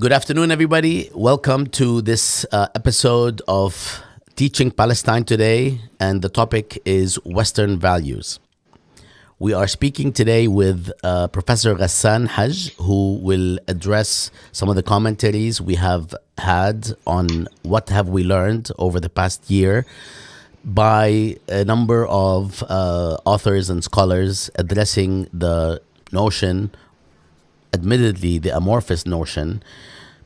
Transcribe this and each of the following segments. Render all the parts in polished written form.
Good afternoon, everybody. Welcome to this episode of Teaching Palestine Today, and the topic is Western values. We are speaking today with Professor Ghassan Hage, who will address some of the commentaries we have had on what have we learned over the past year by a number of authors and scholars addressing the notion, admittedly the amorphous notion,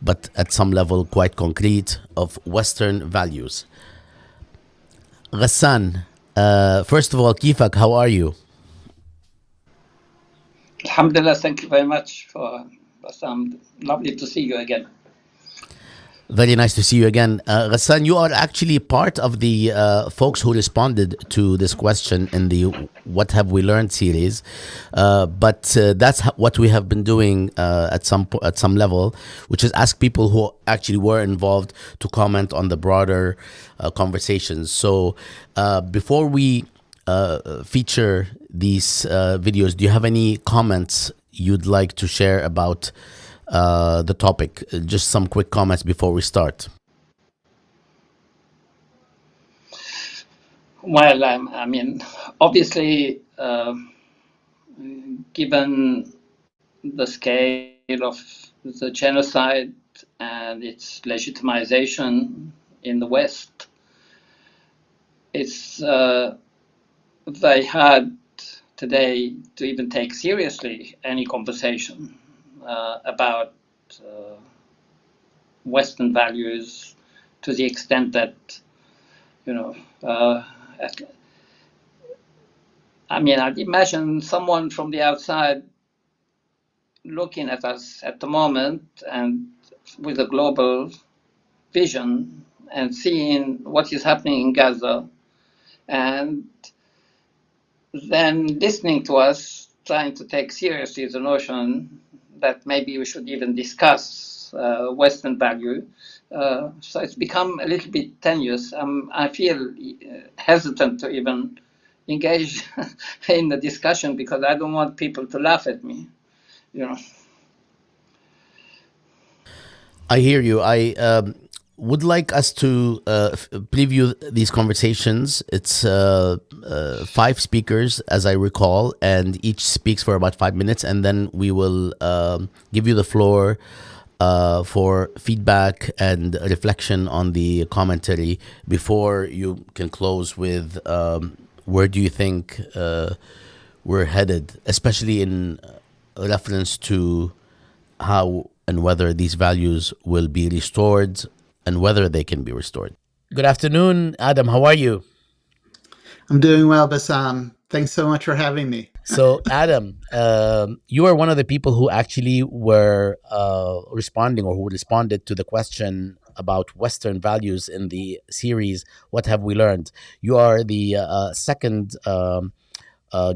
but at some level quite concrete, of Western values. Ghassan, first of all, Kifak, how are you? Alhamdulillah, thank you very much for Bassam. Lovely to see you again. Very nice to see you again. Ghassan, you are actually part of the folks who responded to this question in the What Have We Learned series. But that's what we have been doing at some level, which is ask people who actually were involved to comment on the broader conversations. So before we feature these videos, do you have any comments you'd like to share about the topic? Just some quick comments before we start. Well, I mean, obviously, given the scale of the genocide and its legitimization in the West, it's very hard today to even take seriously any conversation about Western values, to the extent that, I mean, I'd imagine someone from the outside looking at us at the moment and with a global vision and seeing what is happening in Gaza, and then listening to us trying to take seriously the notion that maybe we should even discuss Western value. So it's become a little bit tenuous. I feel hesitant to even engage in the discussion because I don't want people to laugh at me. I hear you. I would like us to preview these conversations. It's 5 speakers, as I recall, and each speaks for about 5 minutes, and then we will give you the floor for feedback and reflection on the commentary before you can close with where do you think we're headed, especially in reference to how and whether these values will be restored and whether they can be restored. Good afternoon, Adam. How are you? I'm doing well, Bassam. Thanks so much for having me. So, Adam, you are one of the people who actually were responding, or who responded to the question about Western values in the series, What Have We Learned? You are the second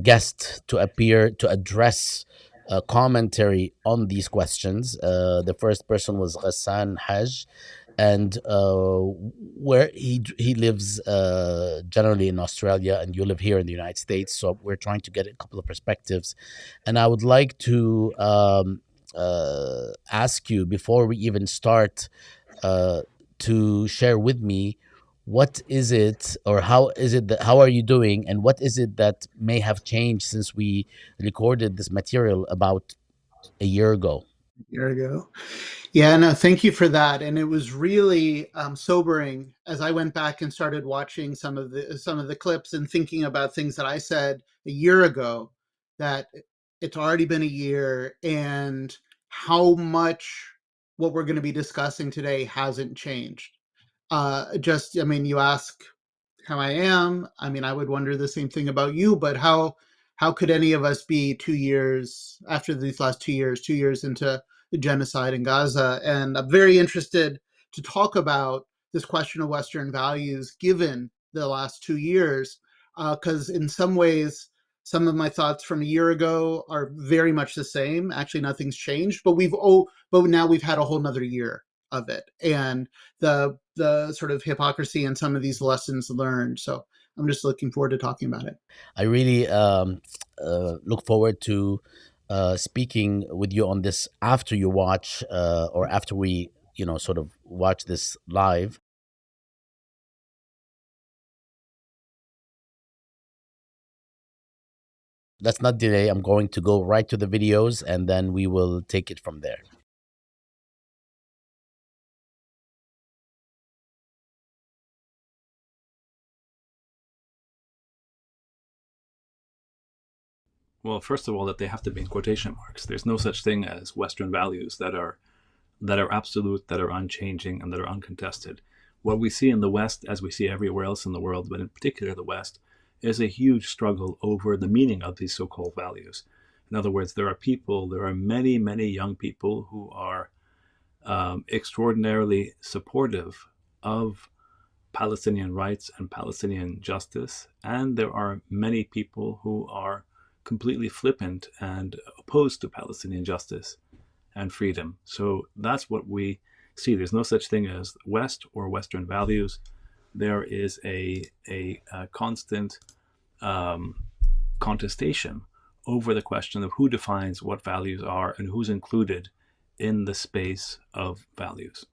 guest to appear to address commentary on these questions. The first person was Ghassan Hage, and where he lives generally in Australia, and you live here in the United States. So we're trying to get a couple of perspectives, and I would like to ask you, before we even start, to share with me what is it, or how is it that, how are you doing, and what is it that may have changed since we recorded this material about a year ago? Yeah, no, thank you for that. And it was really sobering as I went back and started watching some of the clips and thinking about things that I said a year ago, that it's already been a year, and how much what we're going to be discussing today hasn't changed. I mean, you ask how I am. I mean, I would wonder the same thing about you, but how could any of us be 2 years after these last 2 years, 2 years into the genocide in Gaza? And I'm very interested to talk about this question of Western values given the last 2 years, because in some ways, some of my thoughts from a year ago are very much the same. Actually, nothing's changed, but now we've had a whole nother year of it, and the sort of hypocrisy and some of these lessons learned. So I'm just looking forward to talking about it. I really look forward to speaking with you on this after you watch, or after we, sort of watch this live. Let's not delay. I'm going to go right to the videos and then we will take it from there. Well, first of all, that they have to be in quotation marks. There's no such thing as Western values that are absolute, that are unchanging, and that are uncontested. What we see in the West, as we see everywhere else in the world, but in particular the West, is a huge struggle over the meaning of these so-called values. In other words, there are many, many young people who are extraordinarily supportive of Palestinian rights and Palestinian justice, and there are many people who are completely flippant and opposed to Palestinian justice and freedom. So that's what we see. There's no such thing as West or Western values. There is a constant contestation over the question of who defines what values are and who's included in the space of values.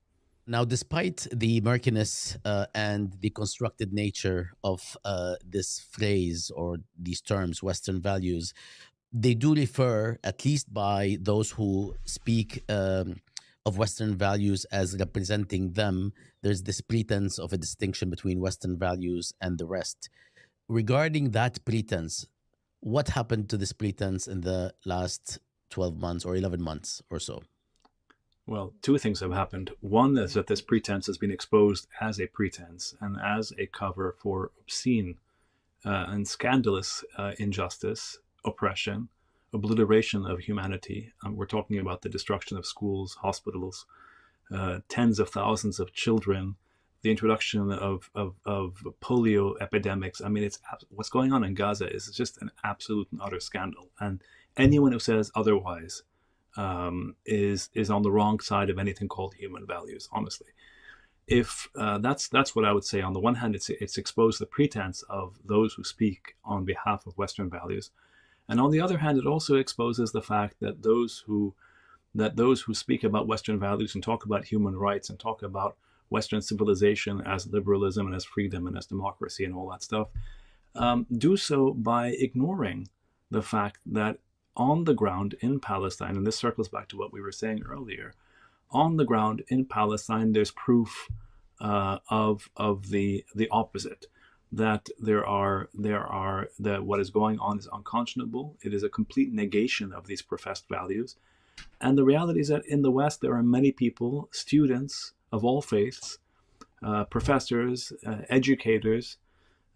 Now, despite the murkiness and the constructed nature of this phrase or these terms, Western values, they do refer, at least by those who speak of Western values as representing them. There's this pretense of a distinction between Western values and the rest. Regarding that pretense, what happened to this pretense in the last 12 months or 11 months or so? Well, two things have happened. One is that this pretense has been exposed as a pretense and as a cover for obscene and scandalous injustice, oppression, obliteration of humanity. We're talking about the destruction of schools, hospitals, tens of thousands of children, the introduction of polio epidemics. I mean, what's going on in Gaza is just an absolute and utter scandal. And anyone who says otherwise is on the wrong side of anything called human values, honestly. If that's what I would say. On the one hand, it's exposed the pretense of those who speak on behalf of Western values, and on the other hand, it also exposes the fact that those who speak about Western values and talk about human rights and talk about Western civilization as liberalism and as freedom and as democracy and all that stuff, do so by ignoring the fact that on the ground in Palestine, and this circles back to what we were saying earlier, on the ground in Palestine, there's proof of the opposite, that that what is going on is unconscionable. It is a complete negation of these professed values. And the reality is that in the West, there are many people, students of all faiths, professors, educators,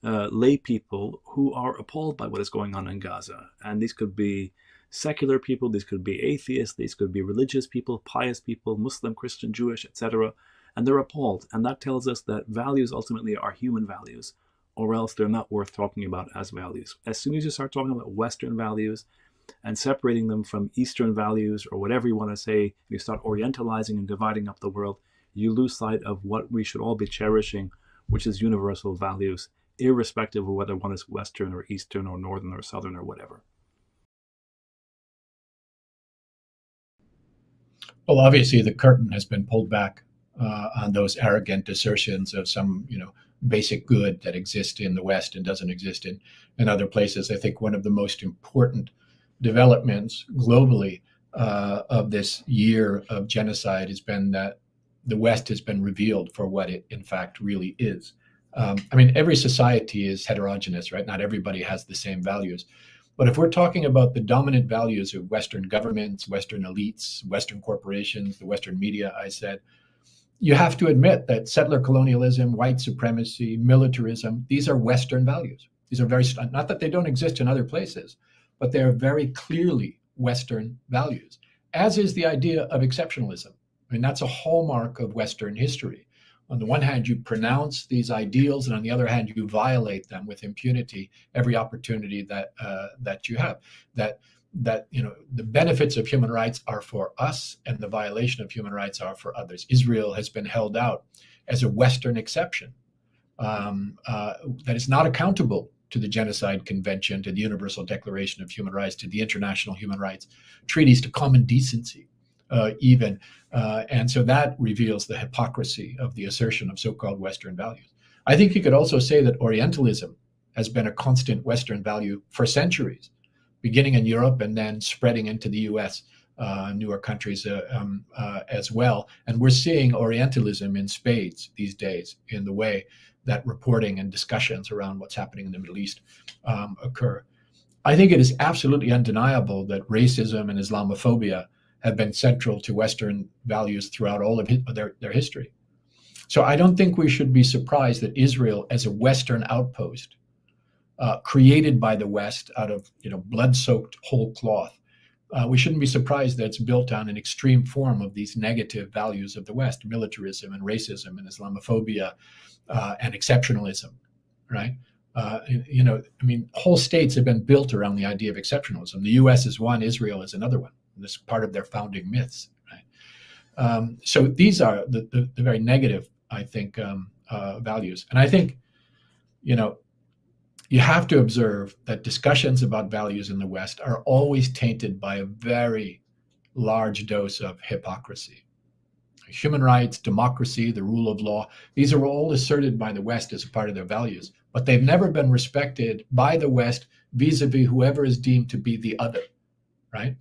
lay people who are appalled by what is going on in Gaza. And these could be secular people, these could be atheists, these could be religious people, pious people, Muslim, Christian, Jewish, etc. And they're appalled. And that tells us that values ultimately are human values, or else they're not worth talking about as values. As soon as you start talking about Western values and separating them from Eastern values, or whatever you want to say, you start orientalizing and dividing up the world, you lose sight of what we should all be cherishing, which is universal values, irrespective of whether one is Western or Eastern or Northern or Southern or whatever. Well, obviously, the curtain has been pulled back on those arrogant assertions of some, basic good that exists in the West and doesn't exist in other places. I think one of the most important developments globally of this year of genocide has been that the West has been revealed for what it, in fact, really is. Every society is heterogeneous, right? Not everybody has the same values. But if we're talking about the dominant values of Western governments, Western elites, Western corporations, the Western media, I said, you have to admit that settler colonialism, white supremacy, militarism, these are Western values. These are not that they don't exist in other places, but they are very clearly Western values, as is the idea of exceptionalism. That's a hallmark of Western history. On the one hand, you pronounce these ideals, and on the other hand, you violate them with impunity every opportunity that you have. That the benefits of human rights are for us, and the violation of human rights are for others. Israel has been held out as a Western exception that is not accountable to the Genocide Convention, to the Universal Declaration of Human Rights, to the international human rights treaties, to common decency, even. And so that reveals the hypocrisy of the assertion of so-called Western values. I think you could also say that Orientalism has been a constant Western value for centuries, beginning in Europe and then spreading into the US, newer countries as well. And we're seeing Orientalism in spades these days in the way that reporting and discussions around what's happening in the Middle East occur. I think it is absolutely undeniable that racism and Islamophobia have been central to Western values throughout all of their history. So I don't think we should be surprised that Israel, as a Western outpost, created by the West out of blood-soaked whole cloth, we shouldn't be surprised that it's built on an extreme form of these negative values of the West: militarism and racism and Islamophobia and exceptionalism, right? Whole states have been built around the idea of exceptionalism. The U.S. is one, Israel is another one. This is part of their founding myths, right? So these are the very negative, I think, values. And I think, you have to observe that discussions about values in the West are always tainted by a very large dose of hypocrisy. Human rights, democracy, the rule of law, these are all asserted by the West as a part of their values, but they've never been respected by the West vis-a-vis whoever is deemed to be the other, right?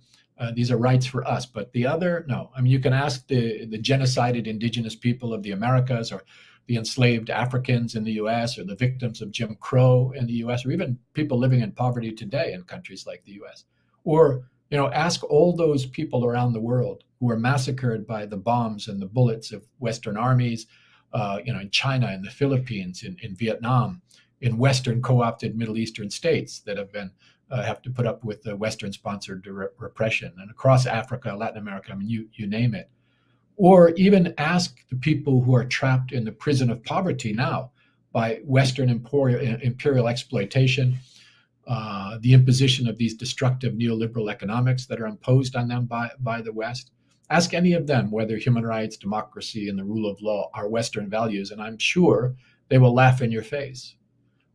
These are rights for us, but the other, no. I mean, you can ask the genocided indigenous people of the Americas, or the enslaved Africans in the US, or the victims of Jim Crow in the US, or even people living in poverty today in countries like the US. Or, ask all those people around the world who were massacred by the bombs and the bullets of Western armies, in China, in the Philippines, in Vietnam, in Western co-opted Middle Eastern states that have to put up with the Western-sponsored repression, and across Africa, Latin America, I mean, you name it. Or even ask the people who are trapped in the prison of poverty now by Western imperial exploitation, the imposition of these destructive neoliberal economics that are imposed on them by the West. Ask any of them whether human rights, democracy, and the rule of law are Western values, and I'm sure they will laugh in your face.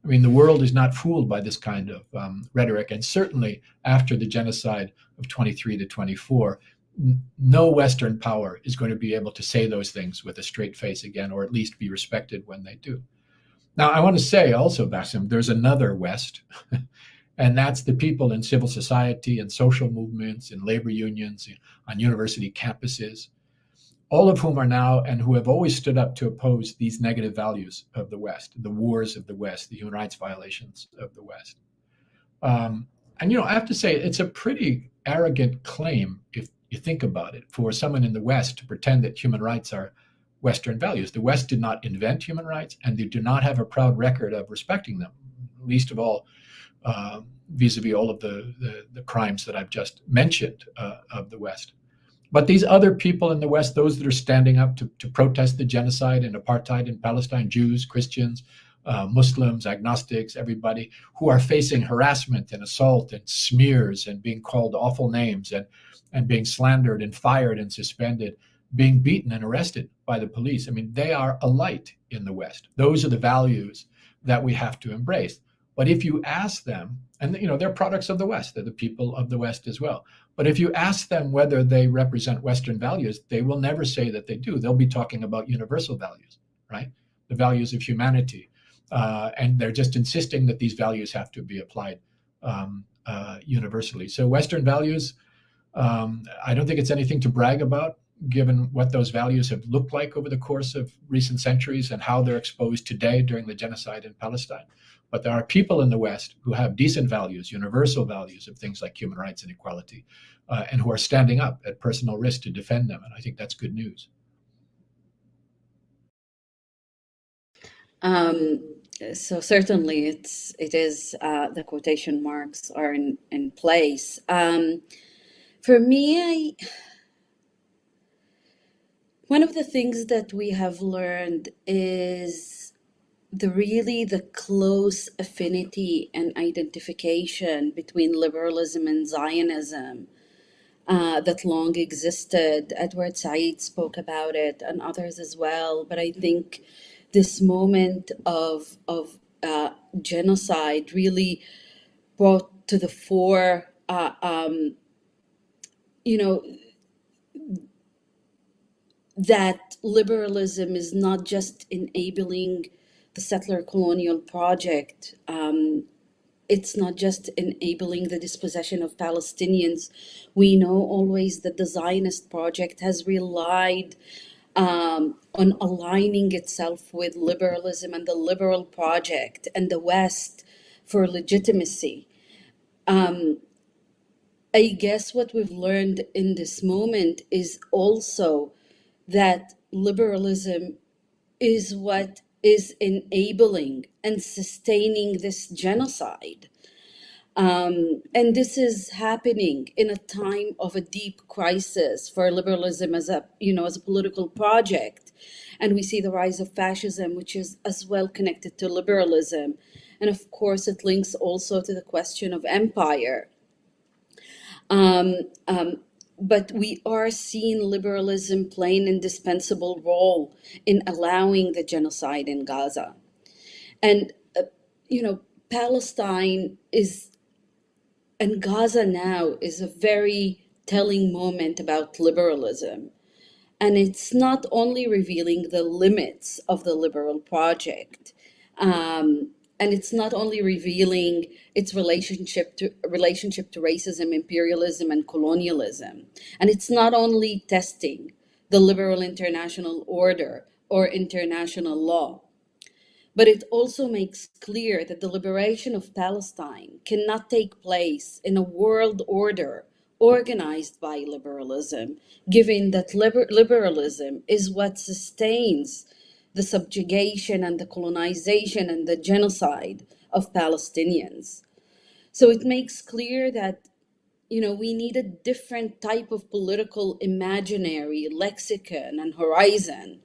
I mean, the world is not fooled by this kind of rhetoric, and certainly after the genocide of 23 to 24, no Western power is going to be able to say those things with a straight face again, or at least be respected when they do. Now, I want to say also, Bassam, there's another West, and that's the people in civil society and social movements and labor unions on university campuses, all of whom are now and who have always stood up to oppose these negative values of the West, the wars of the West, the human rights violations of the West. And, I have to say, it's a pretty arrogant claim, if you think about it, for someone in the West to pretend that human rights are Western values. The West did not invent human rights, and they do not have a proud record of respecting them, least of all vis-a-vis all of the crimes that I've just mentioned of the West. But these other people in the West, those that are standing up to protest the genocide and apartheid in Palestine, Jews, Christians, Muslims, agnostics, everybody, who are facing harassment and assault and smears and being called awful names and being slandered and fired and suspended, being beaten and arrested by the police. I mean, they are a light in the West. Those are the values that we have to embrace. But if you ask them, and they're products of the West, they're the people of the West as well. But if you ask them whether they represent Western values, they will never say that they do. They'll be talking about universal values, right? The values of humanity. And they're just insisting that these values have to be applied universally. So Western values, I don't think it's anything to brag about, given what those values have looked like over the course of recent centuries and how they're exposed today during the genocide in Palestine. But there are people in the West who have decent values, universal values of things like human rights and equality, and who are standing up at personal risk to defend them. And I think that's good news. So certainly it is the quotation marks are in place. For me, one of the things that we have learned is the close affinity and identification between liberalism and Zionism that long existed. Edward Said spoke about it and others as well. But I think this moment of genocide really brought to the fore, you know, that liberalism is not just enabling the settler colonial project. It's not just enabling the dispossession of Palestinians. We know always that the Zionist project has relied on aligning itself with liberalism and the liberal project and the West for legitimacy. I guess what we've learned in this moment is also that liberalism is what is enabling and sustaining this genocide. And this is happening in a time of a deep crisis for liberalism as a, as a political project. And we see the rise of fascism, which is as well connected to liberalism. And of course, it links also to the question of empire. But we are seeing liberalism play an indispensable role in allowing the genocide in Gaza. And, Palestine and Gaza now is a very telling moment about liberalism. And it's not only revealing the limits of the liberal project, and it's not only revealing its relationship to racism, imperialism, and colonialism. And it's not only testing the liberal international order or international law, but it also makes clear that the liberation of Palestine cannot take place in a world order organized by liberalism, given that liberalism is what sustains the subjugation and the colonization and the genocide of Palestinians. So it makes clear that, we need a different type of political imaginary, lexicon, and horizon.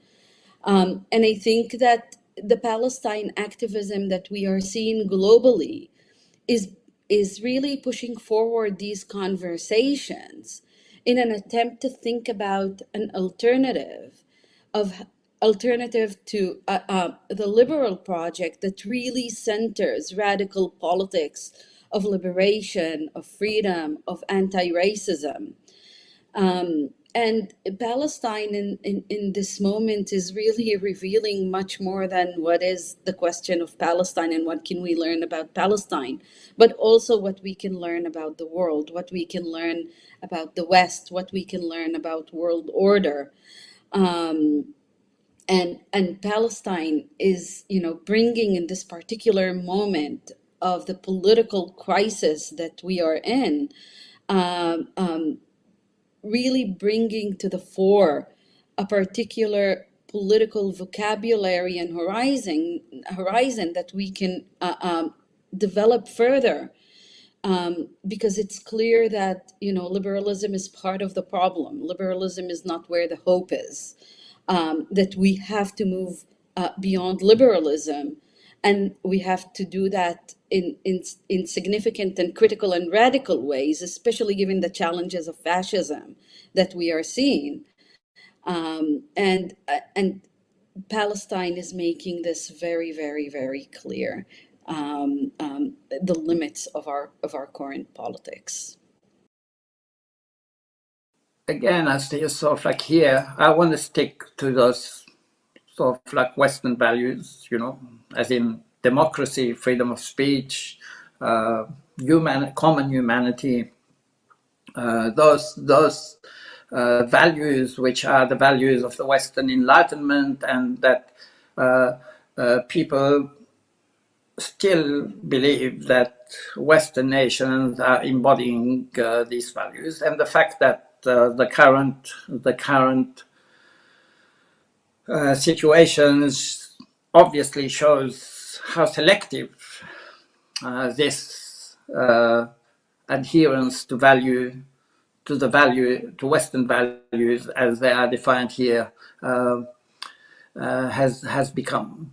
And I think that the Palestine activism that we are seeing globally is really pushing forward these conversations in an attempt to think about an alternative to the liberal project that really centers radical politics of liberation, of freedom, of anti-racism. And Palestine in this moment is really revealing much more than what is the question of Palestine and what can we learn about Palestine, but also what we can learn about the world, what we can learn about the West, what we can learn about world order. And Palestine is, bringing in this particular moment of the political crisis that we are in, really bringing to the fore a particular political vocabulary and horizon that we can develop further, because it's clear that liberalism is part of the problem. Liberalism is not where the hope is. That we have to move beyond liberalism, and we have to do that in significant and critical and radical ways, especially given the challenges of fascism that we are seeing. And Palestine is making this very, very, very clear, the limits of our current politics. Again, I see sort of like here, I want to stick to those sort of like Western values, as in democracy, freedom of speech, common humanity, those values which are the values of the Western Enlightenment, and that people still believe that Western nations are embodying these values, and the fact that the current situations obviously shows how selective this adherence to Western values as they are defined here has become.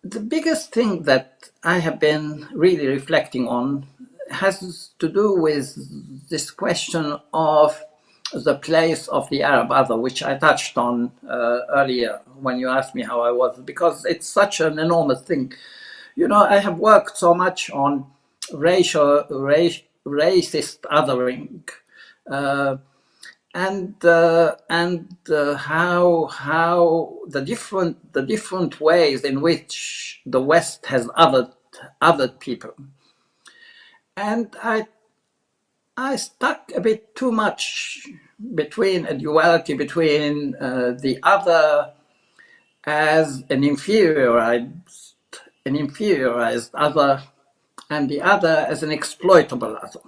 The biggest thing that I have been really reflecting on has to do with this question of the place of the Arab other, which I touched on earlier when you asked me how I was, because it's such an enormous thing. You know, I have worked so much on racist othering, and how the different ways in which the West has othered people, and I stuck a bit too much between a duality between the other as an inferiorized other, and the other as an exploitable other.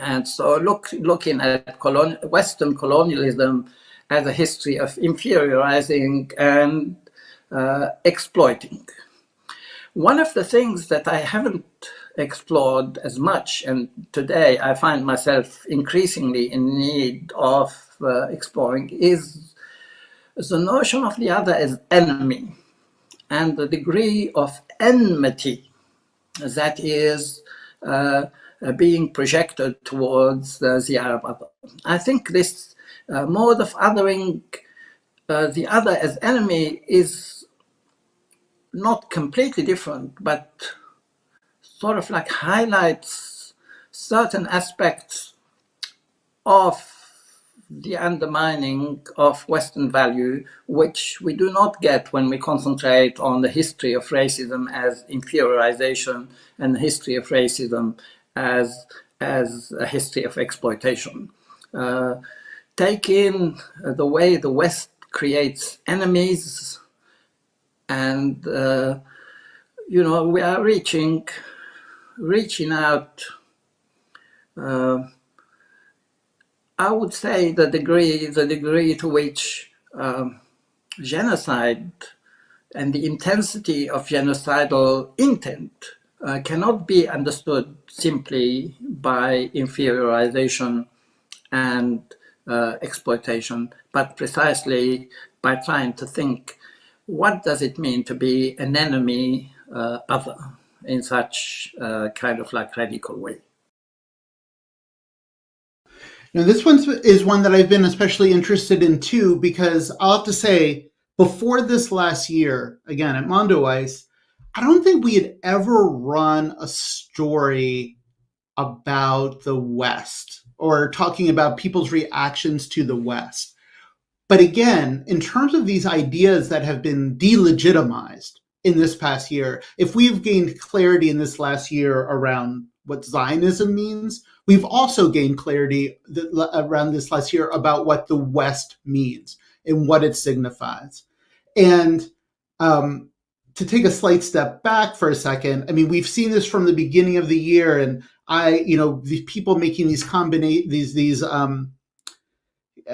And so looking at Western colonialism as a history of inferiorizing and exploiting. One of the things that I haven't explored as much, and today I find myself increasingly in need of exploring, is the notion of the other as enemy and the degree of enmity that is being projected towards the Arab other. I think this mode of othering the other as enemy is not completely different, but sort of like highlights certain aspects of the undermining of Western value, which we do not get when we concentrate on the history of racism as inferiorization and the history of racism as a history of exploitation. Take in the way the West creates enemies, and you know, we are reaching out. I would say the degree to which genocide and the intensity of genocidal intent cannot be understood simply by inferiorization and exploitation, but precisely by trying to think, what does it mean to be an enemy other in such kind of like radical way? Now, this one is one that I've been especially interested in too, because I'll have to say, before this last year, again at Mondoweiss, I don't think we had ever run a story about the West or talking about people's reactions to the West. But again, in terms of these ideas that have been delegitimized in this past year, if we've gained clarity in this last year around what Zionism means, we've also gained clarity around this last year about what the West means and what it signifies. And to take a slight step back for a second, I mean, we've seen this from the beginning of the year, and these people making these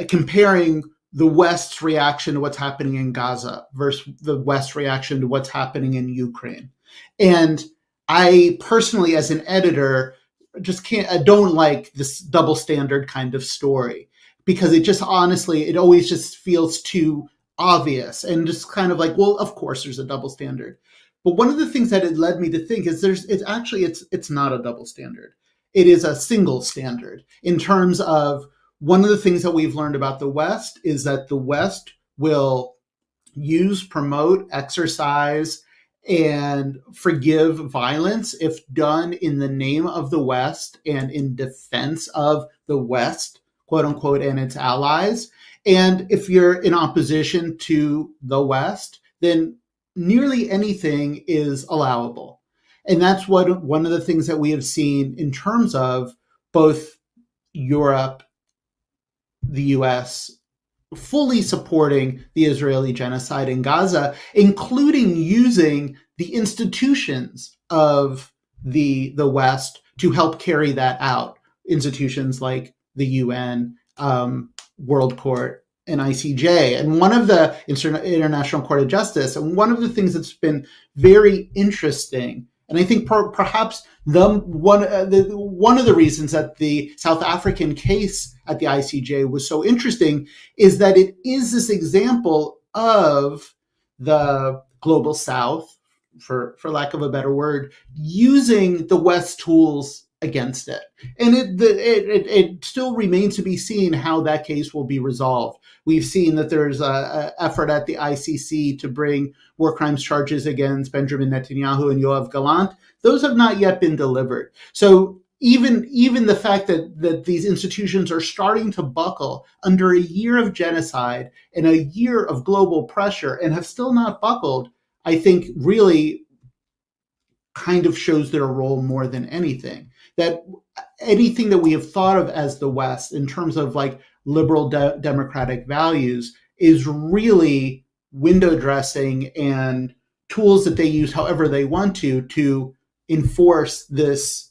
comparing the West's reaction to what's happening in Gaza versus the West's reaction to what's happening in Ukraine. And I personally, as an editor, I don't like this double standard kind of story, because it just honestly, it always just feels too obvious and just kind of like, well, of course there's a double standard. But one of the things that it led me to think is it's not a double standard. It is a single standard in terms of one of the things that we've learned about the West is that the West will use, promote, exercise, and forgive violence if done in the name of the West and in defense of the West, quote unquote, and its allies. And if you're in opposition to the West, then nearly anything is allowable. And that's one of the things that we have seen in terms of both Europe, the US, fully supporting the Israeli genocide in Gaza, including using the institutions of the West to help carry that out. Institutions like the UN, World Court, and ICJ, and one of the International Court of Justice. And one of the things that's been very interesting, and I think perhaps one of the reasons that the South African case at the ICJ was so interesting is that it is this example of the global South, for lack of a better word, using the West tools against it. And it still remains to be seen how that case will be resolved. We've seen that there's an effort at the ICC to bring war crimes charges against Benjamin Netanyahu and Yoav Gallant. Those have not yet been delivered. So even the fact that these institutions are starting to buckle under a year of genocide and a year of global pressure and have still not buckled, I think really kind of shows their role more than anything. That anything that we have thought of as the West in terms of like liberal democratic values is really window dressing and tools that they use however they want to enforce this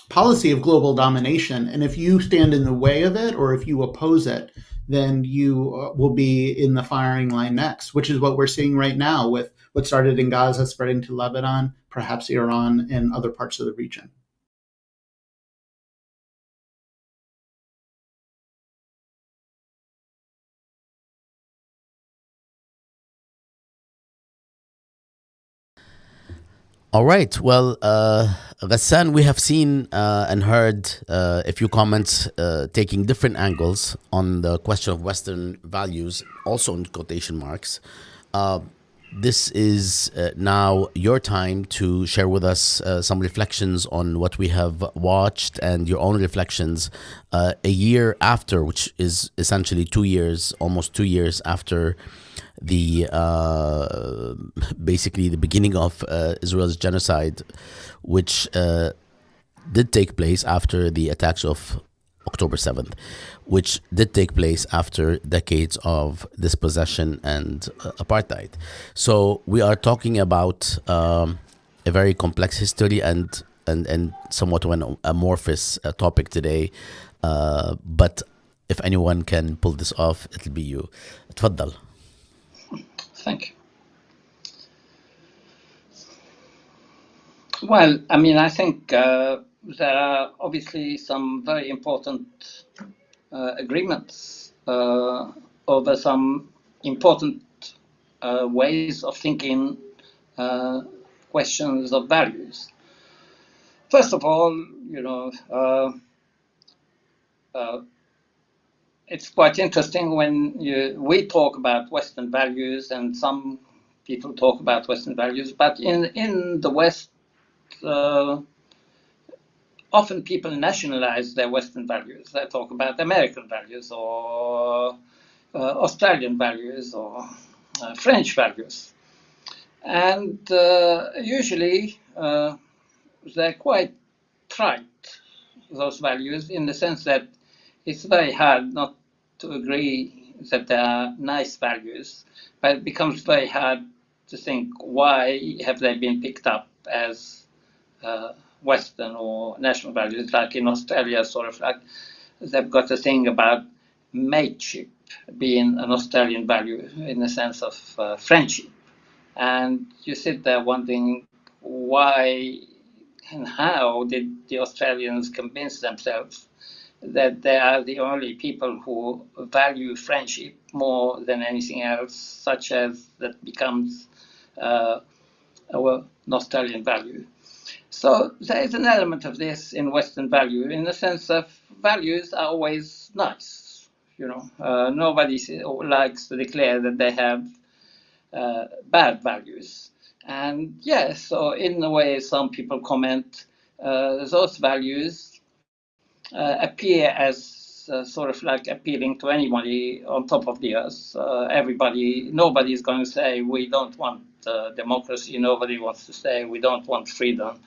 policy of global domination. And if you stand in the way of it or if you oppose it, then you will be in the firing line next, which is what we're seeing right now with what started in Gaza spreading to Lebanon, perhaps Iran, and other parts of the region. All right. Well, Ghassan, we have seen and heard a few comments taking different angles on the question of Western values, also in quotation marks. This is now your time to share with us some reflections on what we have watched and your own reflections a year after, which is essentially 2 years, almost 2 years after the basically the beginning of Israel's genocide, which did take place after the attacks of October 7th, which did take place after decades of dispossession and apartheid. So we are talking about a very complex history and somewhat of an amorphous topic today. But if anyone can pull this off, it'll be you. تفضل. Thank you. Well, I mean, I think there are obviously some very important agreements over some important ways of thinking questions of values. First of all, it's quite interesting when we talk about Western values, and some people talk about Western values, but in the West, often people nationalize their Western values. They talk about American values or Australian values or French values. And usually they're quite trite, those values, in the sense that it's very hard not to agree that they are nice values, but it becomes very hard to think why have they been picked up as Western or national values. Like in Australia, sort of like they've got a thing about mateship being an Australian value in the sense of friendship. And you sit there wondering why and how did the Australians convince themselves that they are the only people who value friendship more than anything else, such as that becomes our Australian value. So there is an element of this in Western value, in the sense of values are always nice. Nobody likes to declare that they have bad values. And yes, so in a way, some people comment those values appear as sort of like appealing to anybody on top of the earth. Nobody is going to say we don't want democracy. Nobody wants to say we don't want freedom.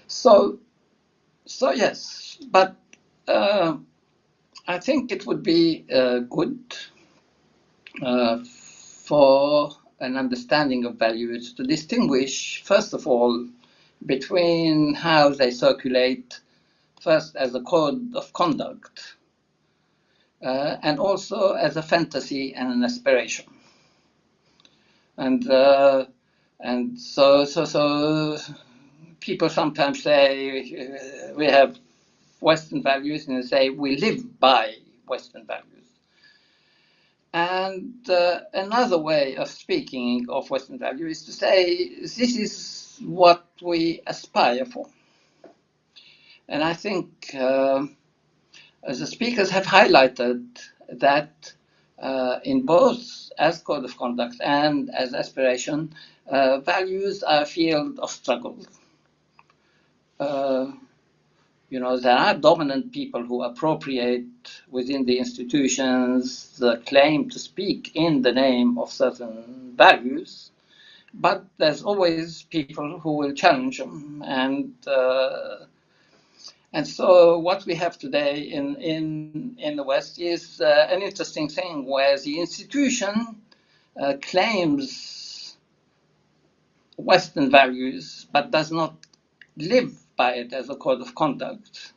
So yes, but I think it would be good for an understanding of values to distinguish, first of all, between how they circulate first as a code of conduct and also as a fantasy and an aspiration. And so people sometimes say we have Western values, and they say we live by Western values. And another way of speaking of Western value is to say this is what we aspire for. And I think the speakers have highlighted that in both as code of conduct and as aspiration, values are a field of struggle. There are dominant people who appropriate within the institutions the claim to speak in the name of certain values, but there's always people who will challenge them. And so what we have today in the West is an interesting thing where the institution claims Western values but does not live by it as a code of conduct,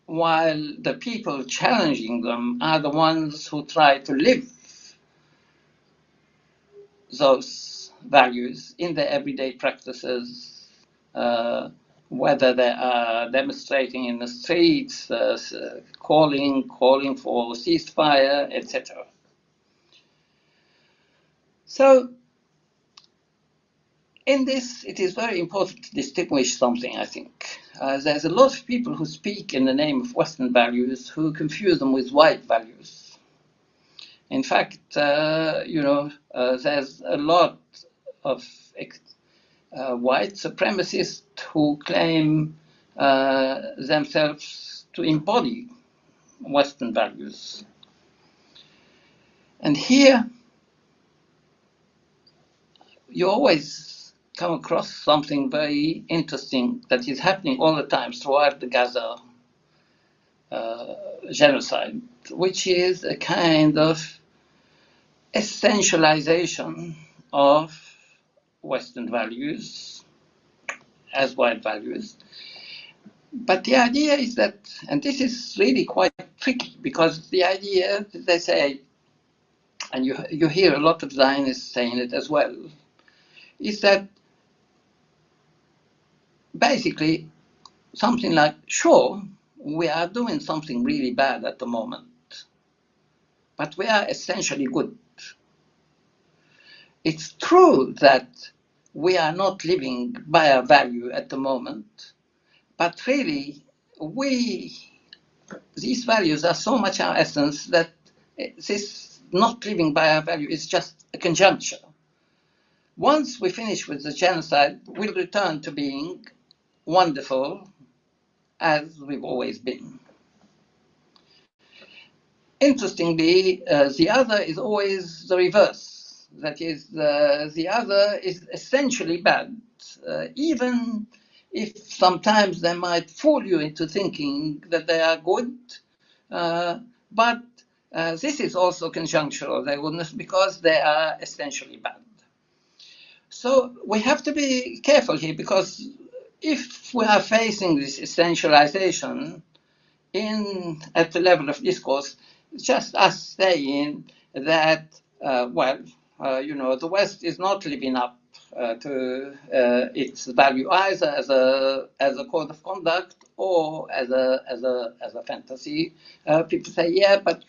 while the people challenging them are the ones who try to live those values in their everyday practices, whether they are demonstrating in the streets, calling for ceasefire, etc. So in this, it is very important to distinguish something, I think. There's a lot of people who speak in the name of Western values who confuse them with white values. In fact, there's a lot of white supremacists who claim themselves to embody Western values. And here, you always come across something very interesting that is happening all the time throughout the Gaza genocide, which is a kind of essentialization of Western values as white values. But the idea is that, and this is really quite tricky, because the idea, they say, and you hear a lot of Zionists saying it as well, is that basically something like, sure, we are doing something really bad at the moment, but we are essentially good. It's true that we are not living by a value at the moment, but really these values are so much our essence that this not living by our value is just a conjuncture. Once we finish with the genocide, we'll return to being wonderful as we've always been. Interestingly, the other is always the reverse. That is, the other is essentially bad, even if sometimes they might fool you into thinking that they are good. But this is also conjunctural, their goodness, because they are essentially bad. So we have to be careful here, because if we are facing this essentialization at the level of discourse, just us saying that, the West is not living up to its value either as a code of conduct or as a fantasy. People say, yeah, but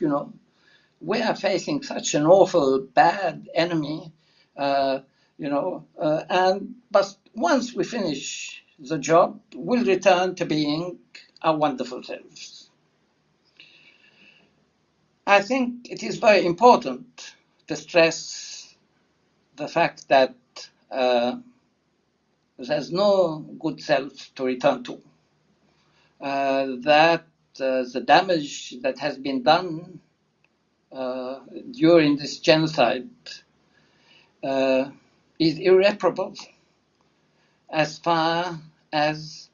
we are facing such an awful bad enemy, but once we finish the job, we'll return to being our wonderful selves. I think it is very important to stress the fact that there's no good self to return to. That the damage that has been done during this genocide is irreparable as far as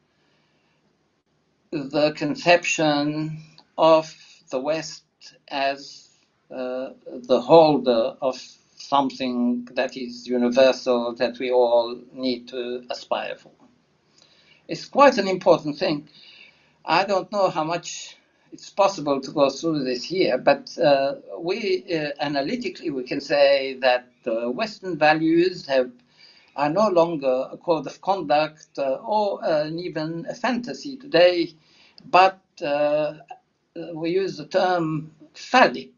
the conception of the West as the holder of something that is universal, that we all need to aspire for. It's quite an important thing. I don't know how much it's possible to go through this here, but analytically we can say that Western values are no longer a code of conduct or even a fantasy today, but we use the term phallic.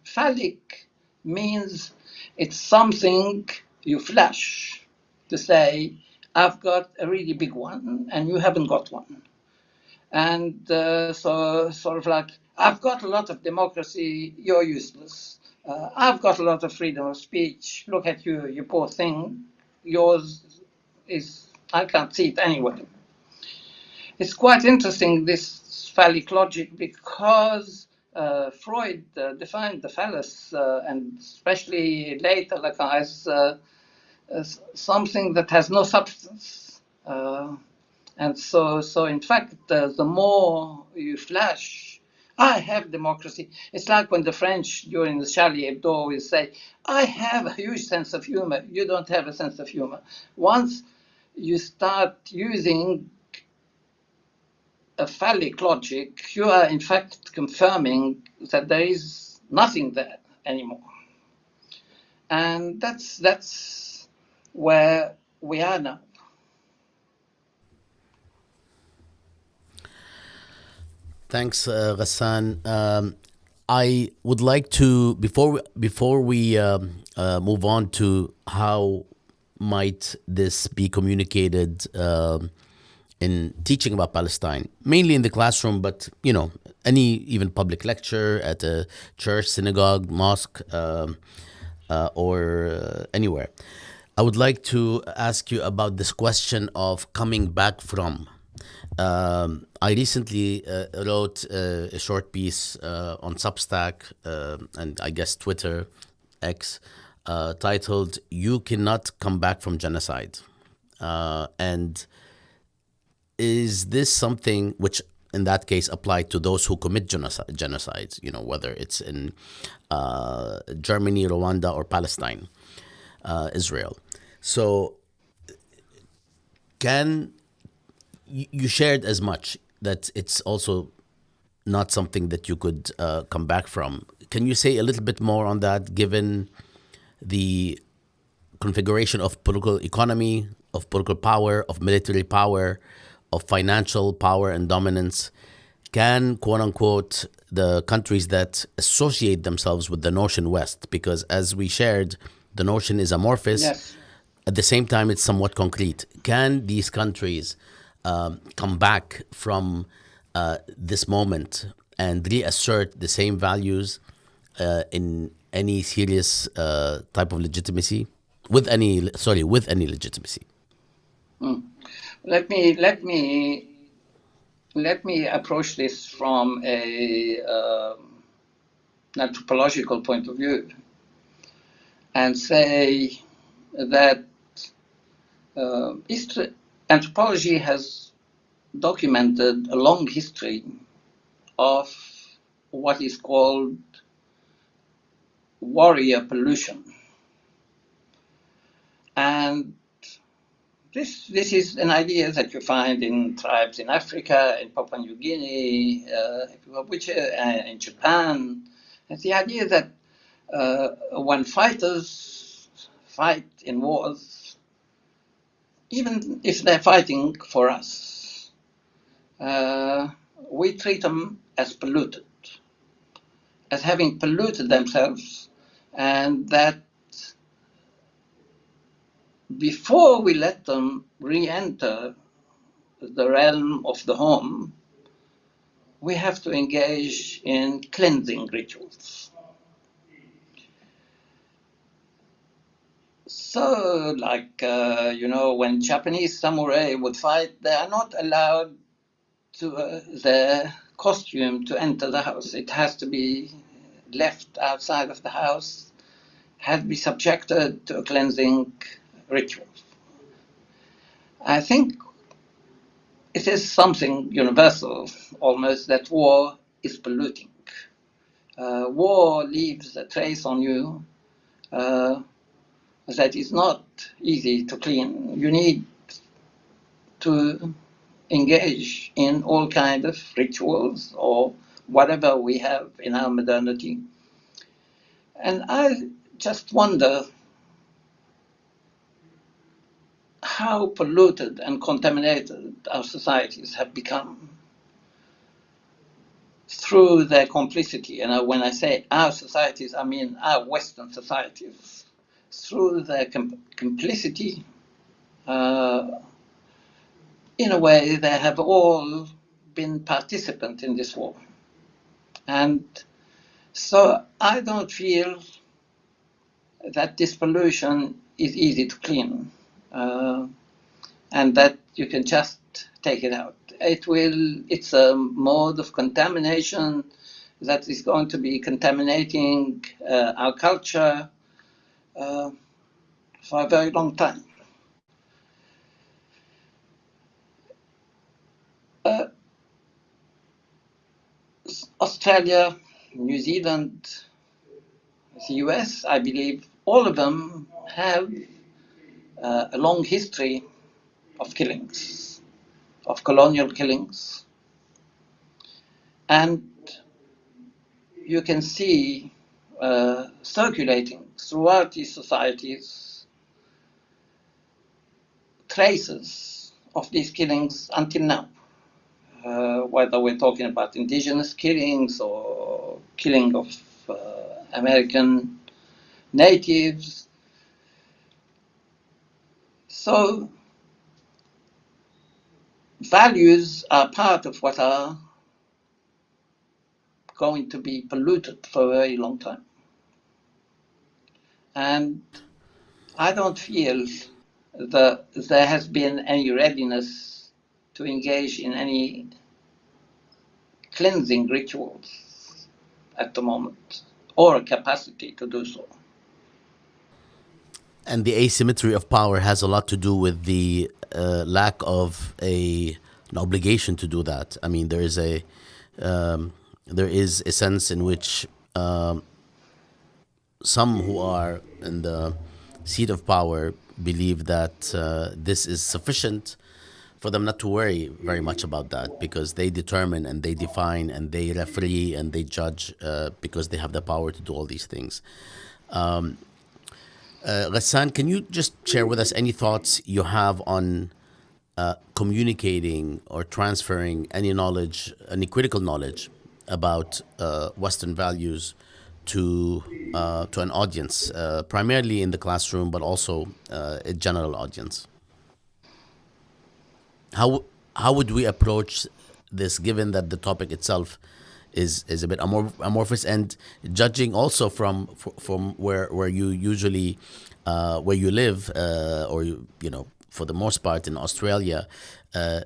Phallic means it's something you flash. to say, I've got a really big one and you haven't got one. And so sort of like, I've got a lot of democracy, you're useless. I've got a lot of freedom of speech, look at you, you poor thing. Yours is, I can't see it anyway. It's quite interesting, this phallic logic, because Freud defined the phallus, and especially later, like as something that has no substance. And so in fact, the more you flash, I have democracy. It's like when the French during the Charlie Hebdo will say, I have a huge sense of humor. You don't have a sense of humor. Once you start using a phallic logic, you are in fact confirming that there is nothing there anymore. And that's where we are now. Thanks, Ghassan. I would like to, before we move on to how might this be communicated in teaching about Palestine, mainly in the classroom, but any even public lecture at a church, synagogue, mosque, or anywhere. I would like to ask you about this question of coming back from. I recently wrote a short piece on Substack and I guess Twitter, X, titled "You Cannot Come Back from Genocide." And is this something which in that case applied to those who commit genocide, whether it's in Germany, Rwanda, or Palestine, Israel. So you shared as much that it's also not something that you could come back from. Can you say a little bit more on that, given the configuration of political economy, of political power, of military power, of financial power and dominance? Can, quote unquote, the countries that associate themselves with the notion West, because as we shared, the notion is amorphous, Yes. At the same time it's somewhat concrete. Can these countries come back from this moment and reassert the same values in any serious type of legitimacy? With any legitimacy? Let me approach this from an anthropological point of view and say that anthropology has documented a long history of what is called warrior pollution. And this is an idea that you find in tribes in Africa, in Papua New Guinea, in Japan. It's the idea that when fighters fight in wars, even if they're fighting for us, we treat them as polluted, as having polluted themselves, and that before we let them re-enter the realm of the home, we have to engage in cleansing rituals. So, like, when Japanese samurai would fight, they are not allowed to their costume to enter the house. It has to be left outside of the house, has to be subjected to a cleansing ritual. I think it is something universal, almost, that war is polluting. War leaves a trace on you that is not easy to clean. You need to engage in all kinds of rituals or whatever we have in our modernity. And I just wonder how polluted and contaminated our societies have become through their complicity. And when I say our societies, I mean our Western societies. Through their complicity in a way, they have all been participants in this war. And so I don't feel that this pollution is easy to clean, and that you can just take it out. It's a mode of contamination that is going to be contaminating our culture for a very long time. Australia, New Zealand, the US, I believe, all of them have a long history of killings, of colonial killings. And you can see circulating throughout these societies traces of these killings until now. Whether we're talking about indigenous killings or killing of American natives. So values are part of what are going to be polluted for a very long time. And I don't feel that there has been any readiness to engage in any cleansing rituals at the moment, or a capacity to do so. And the asymmetry of power has a lot to do with the lack of an obligation to do that. I mean, there is a sense in which some who are in the seat of power believe that this is sufficient for them not to worry very much about that, because they determine and they define and they referee and they judge because they have the power to do all these things. Ghassan, can you just share with us any thoughts you have on communicating or transferring any knowledge, any critical knowledge about Western values to an audience, primarily in the classroom, but also a general audience? How would we approach this, given that the topic itself is a bit amorphous, and judging also from where you usually where you live, or you know, for the most part in Australia,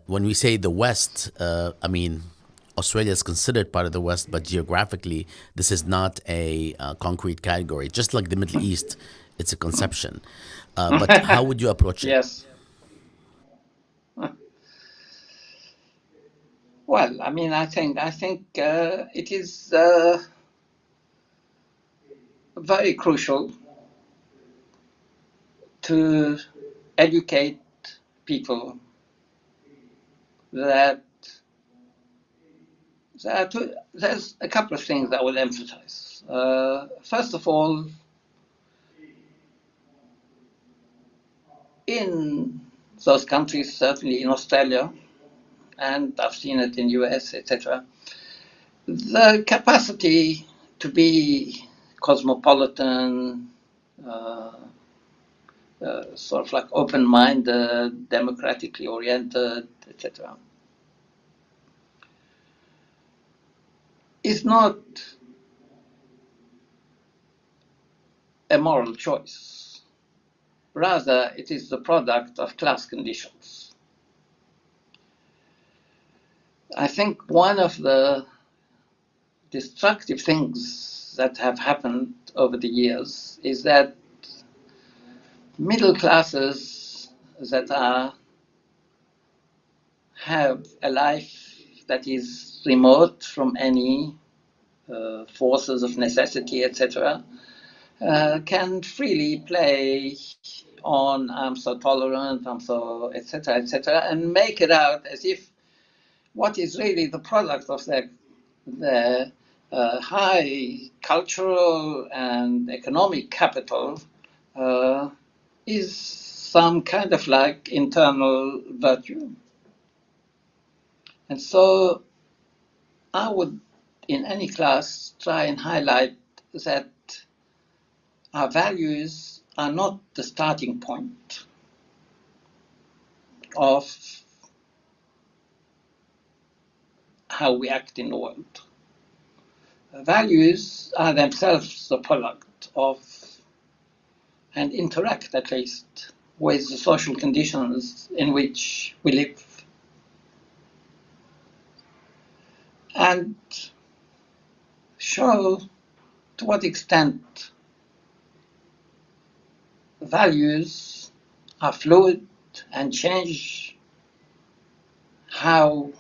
when we say the West, I mean, Australia is considered part of the West, but geographically this is not a concrete category. Just like the Middle East, it's a conception. But how would you approach it? Yes. Well, I mean, I think it is very crucial to educate people that there's a couple of things I will emphasize. First of all, in those countries, certainly in Australia, and I've seen it in US, etc., the capacity to be cosmopolitan, sort of like open-minded, democratically oriented, etc., is not a moral choice. Rather, it is the product of class conditions. I think one of the destructive things that have happened over the years is that middle classes that have a life that is remote from any forces of necessity, etc., can freely play on I'm so tolerant, I'm so, etc., and make it out as if what is really the product of their high cultural and economic capital is some kind of like internal virtue. And so I would, in any class, try and highlight that our values are not the starting point. of how we act in the world. Values are themselves the product of, and interact at least, with the social conditions in which we live. And show to what extent values are fluid and change how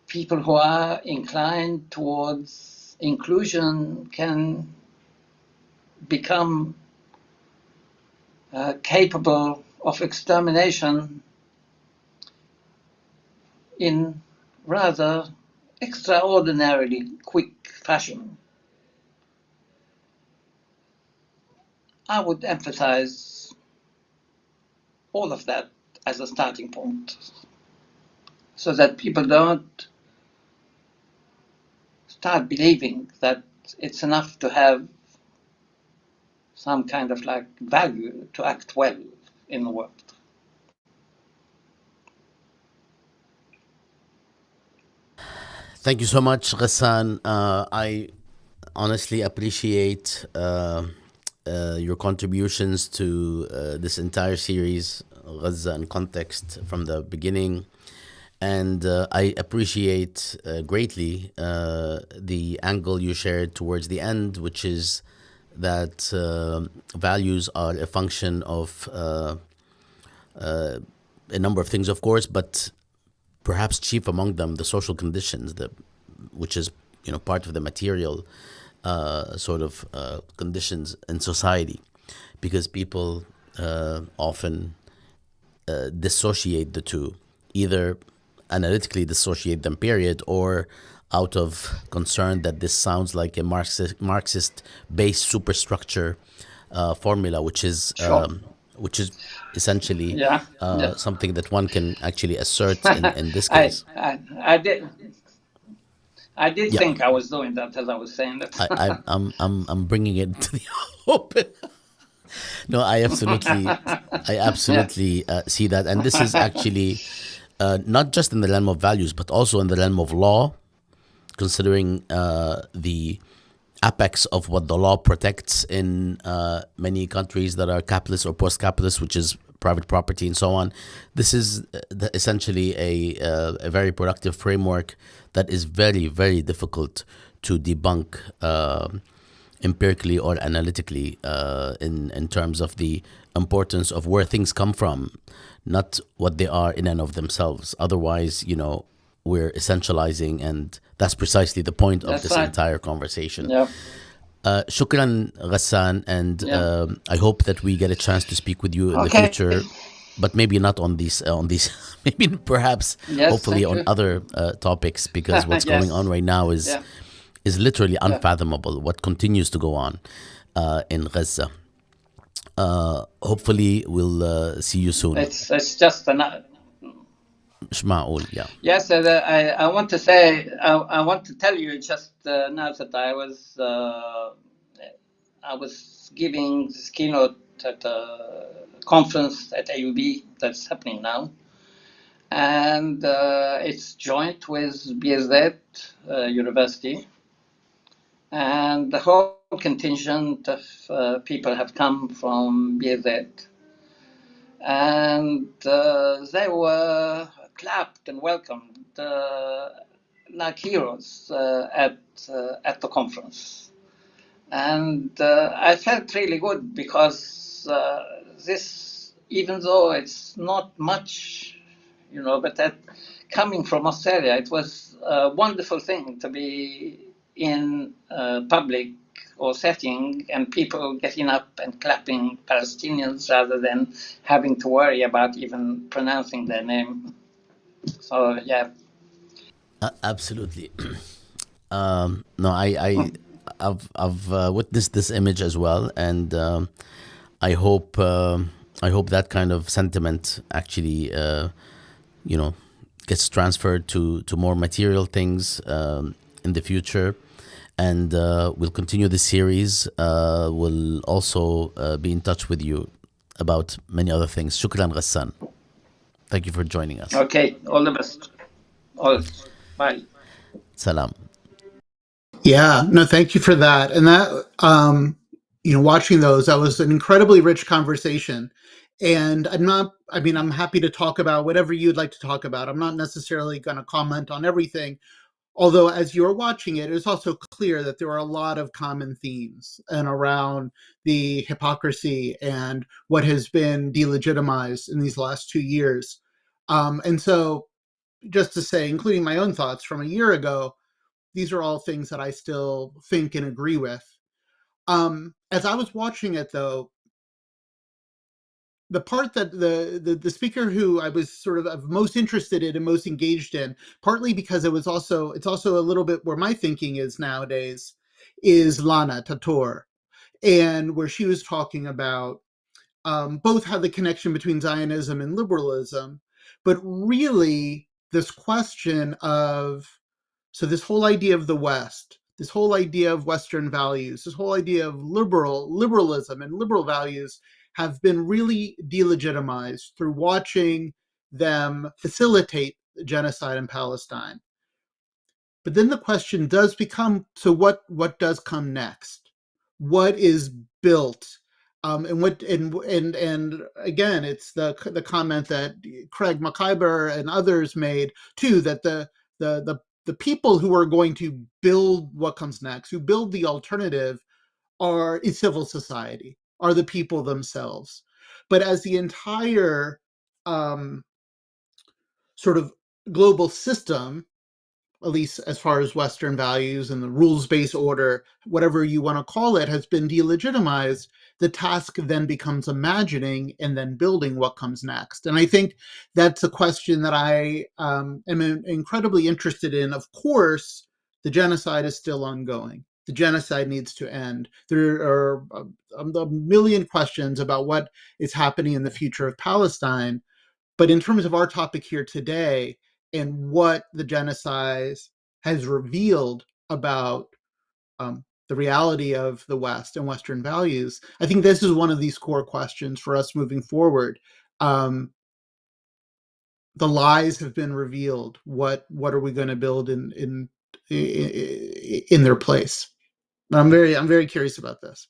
people who are inclined towards inclusion can become capable of extermination in rather extraordinarily quick fashion. I would emphasize all of that as a starting point, so that people don't start believing that it's enough to have some kind of like value to act well in the world. Thank you so much, Ghassan. I honestly appreciate your contributions to this entire series, Gaza in Context, from the beginning. And I appreciate greatly the angle you shared towards the end, which is that values are a function of a number of things, of course, but perhaps chief among them the social conditions, which is part of the material sort of conditions in society, because people often dissociate the two, either analytically dissociate them, period, or out of concern that this sounds like a Marxist-based superstructure formula, which is essentially something that one can actually assert in this case. I did think I was doing that as I was saying that. I'm bringing it to the open. No, I absolutely see that, and this is actually not just in the realm of values, but also in the realm of law, considering the apex of what the law protects in many countries that are capitalist or post-capitalist, which is private property and so on. This is essentially a very productive framework that is very, very difficult to debunk empirically or analytically in terms of the importance of where things come from, not what they are in and of themselves. Otherwise, we're essentializing, and that's precisely the point of this entire conversation. Shukran, Ghassan, and I hope that we get a chance to speak with you in the future, but maybe not on these maybe perhaps hopefully on other topics, because what's going on right now is literally unfathomable, what continues to go on in Gaza. Hopefully we'll see you soon. It's just another. Yes, I want to say, I want to tell you just now that I was giving this keynote at a conference at AUB that's happening now, and it's joint with BSZ University, and the whole contingent of people have come from BSZ, and they were clapped and welcomed like heroes at the conference. And I felt really good, because this, even though it's not much, but that coming from Australia, it was a wonderful thing to be in public or setting and people getting up and clapping Palestinians rather than having to worry about even pronouncing their name. So absolutely. No, I've witnessed this image as well, and I hope that kind of sentiment actually gets transferred to more material things in the future. And we'll continue this series. We'll also be in touch with you about many other things. Shukran, Ghassan. Thank you for joining us. Okay, all the best. All. Bye. Salam. Yeah, no, thank you for that. And that, watching those, that was an incredibly rich conversation. And I'm happy to talk about whatever you'd like to talk about. I'm not necessarily going to comment on everything. Although, as you're watching it, it's also clear that there are a lot of common themes and around the hypocrisy and what has been delegitimized in these last 2 years. And so, just to say, including my own thoughts from a year ago, these are all things that I still think and agree with. As I was watching it, though, the part that the speaker who I was sort of most interested in and most engaged in, partly because it's also a little bit where my thinking is nowadays, is Lana Tatour, and where she was talking about both how the connection between Zionism and liberalism, but really this question of, so this whole idea of the West, this whole idea of Western values, this whole idea of liberalism and liberal values have been really delegitimized through watching them facilitate the genocide in Palestine. But then the question does become, so what does come next? What is built? And again, it's the comment that Craig Mokhiber and others made too, that the people who are going to build what comes next, who build the alternative, is civil society, are the people themselves. But as the entire sort of global system, at least as far as Western values and the rules-based order, whatever you want to call it, has been delegitimized, the task then becomes imagining and then building what comes next. And I think that's a question that I am incredibly interested in. Of course, the genocide is still ongoing. The genocide needs to end. There are a million questions about what is happening in the future of Palestine. But in terms of our topic here today, and what the genocide has revealed about the reality of the West and Western values, I think this is one of these core questions for us moving forward. The lies have been revealed. What are we going to build in their place? I'm very curious about this.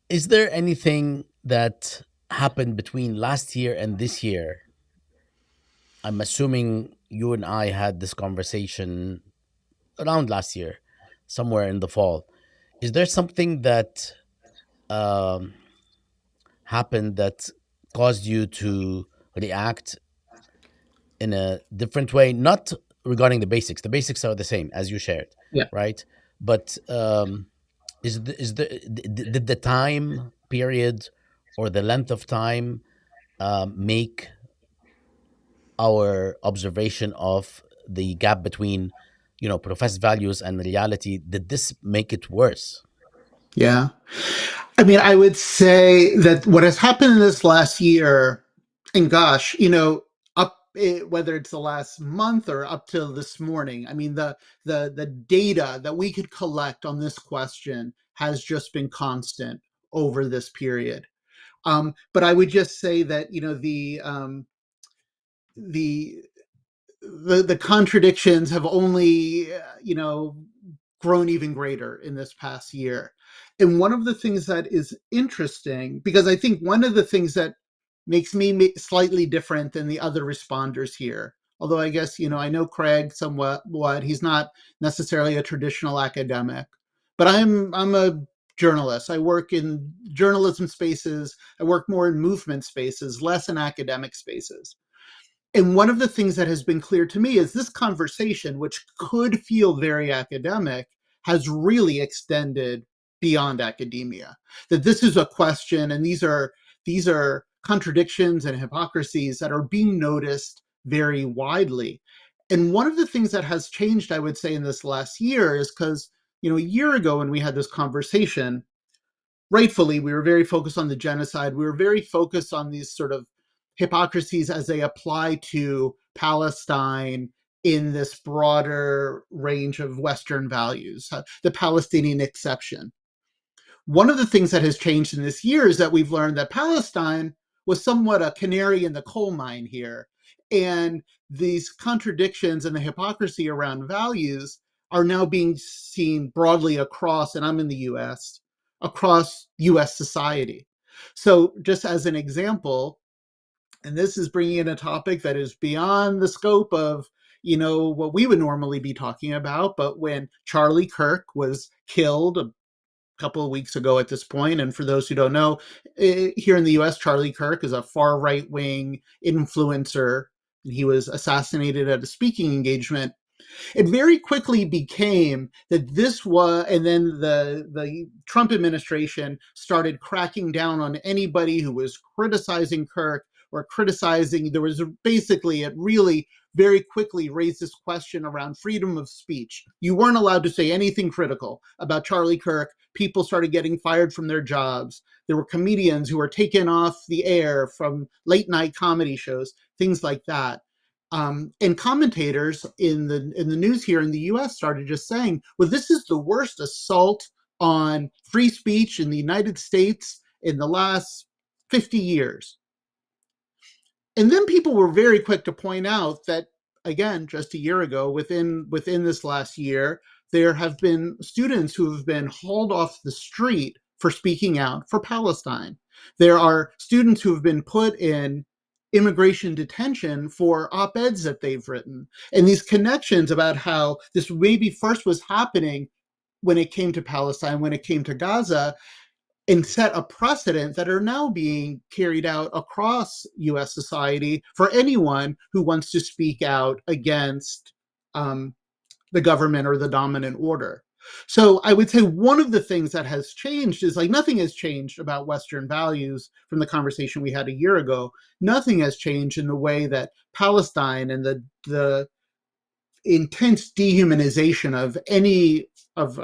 Is there anything that happened between last year and this year? I'm assuming you and I had this conversation around last year, somewhere in the fall. Is there something that happened that caused you to react in a different way? Not regarding the basics. The basics are the same as you shared, right? But did the time period or the length of time make our observation of the gap between, professed values and reality, did this make it worse? Yeah. I mean, I would say that what has happened in this last year, and gosh, whether it's the last month or up till this morning, I mean, the data that we could collect on this question has just been constant over this period. But I would just say that, the contradictions have only, grown even greater in this past year. And one of the things that is interesting, because I think one of the things that makes me slightly different than the other responders here, although I guess, I know Craig somewhat, he's not necessarily a traditional academic, but I'm a journalist. I work in journalism spaces. I work more in movement spaces, less in academic spaces. And one of the things that has been clear to me is this conversation, which could feel very academic, has really extended beyond academia. That this is a question, and these are contradictions and hypocrisies that are being noticed very widely. And one of the things that has changed, I would say, in this last year is because, a year ago when we had this conversation, rightfully, we were very focused on the genocide. We were very focused on these sort of hypocrisies as they apply to Palestine in this broader range of Western values, the Palestinian exception. One of the things that has changed in this year is that we've learned that Palestine was somewhat a canary in the coal mine here. And these contradictions and the hypocrisy around values are now being seen broadly across, and I'm in the US, across US society. So, just as an example, and this is bringing in a topic that is beyond the scope of what we would normally be talking about, but when Charlie Kirk was killed a couple of weeks ago at this point, and for those who don't know, here in the US, Charlie Kirk is a far right wing influencer, and he was assassinated at a speaking engagement. It very quickly became that this was, and then the Trump administration started cracking down on anybody who was criticizing Kirk or criticizing. There was basically, it really very quickly raised this question around freedom of speech. You weren't allowed to say anything critical about Charlie Kirk. People started getting fired from their jobs. There were comedians who were taken off the air from late night comedy shows, things like that. And commentators in the news here in the U.S. started just saying, "Well, this is the worst assault on free speech in the United States in the last 50 years." And then people were very quick to point out that, again, just a year ago, within this last year, there have been students who have been hauled off the street for speaking out for Palestine. There are students who have been put in immigration detention for op-eds that they've written. And these connections about how this maybe first was happening when it came to Palestine, when it came to Gaza, and set a precedent that are now being carried out across US society for anyone who wants to speak out against the government or the dominant order. So I would say one of the things that has changed is, like, nothing has changed about Western values from the conversation we had a year ago. Nothing has changed in the way that Palestine and the intense dehumanization of any of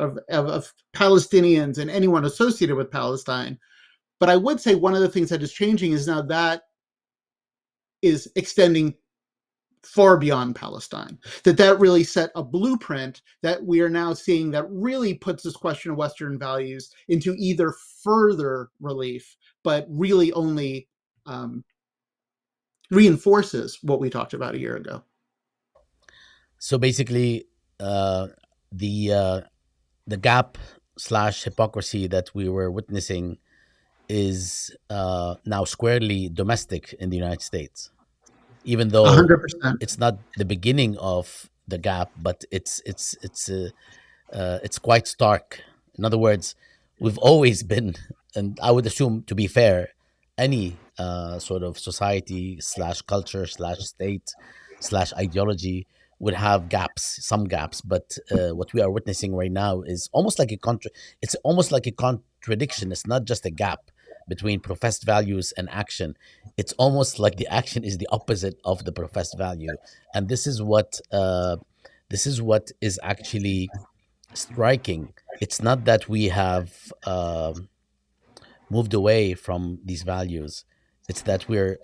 Palestinians and anyone associated with Palestine. But I would say one of the things that is changing is now that is extending far beyond Palestine, that really set a blueprint that we are now seeing that really puts this question of Western values into either further relief, but really only reinforces what we talked about a year ago. So basically, the gap / hypocrisy that we were witnessing is now squarely domestic in the United States, even though 100%. it's not the beginning of the gap, but it's quite stark. In other words, we've always been, and I would assume, to be fair, any sort of society / culture / state / ideology would have gaps, some gaps. But what we are witnessing right now is almost like it's almost like a contradiction. It's not just a gap between professed values and action. It's almost like the action is the opposite of the professed value, and this is what is actually striking. It's not that we have moved away from these values. It's that we're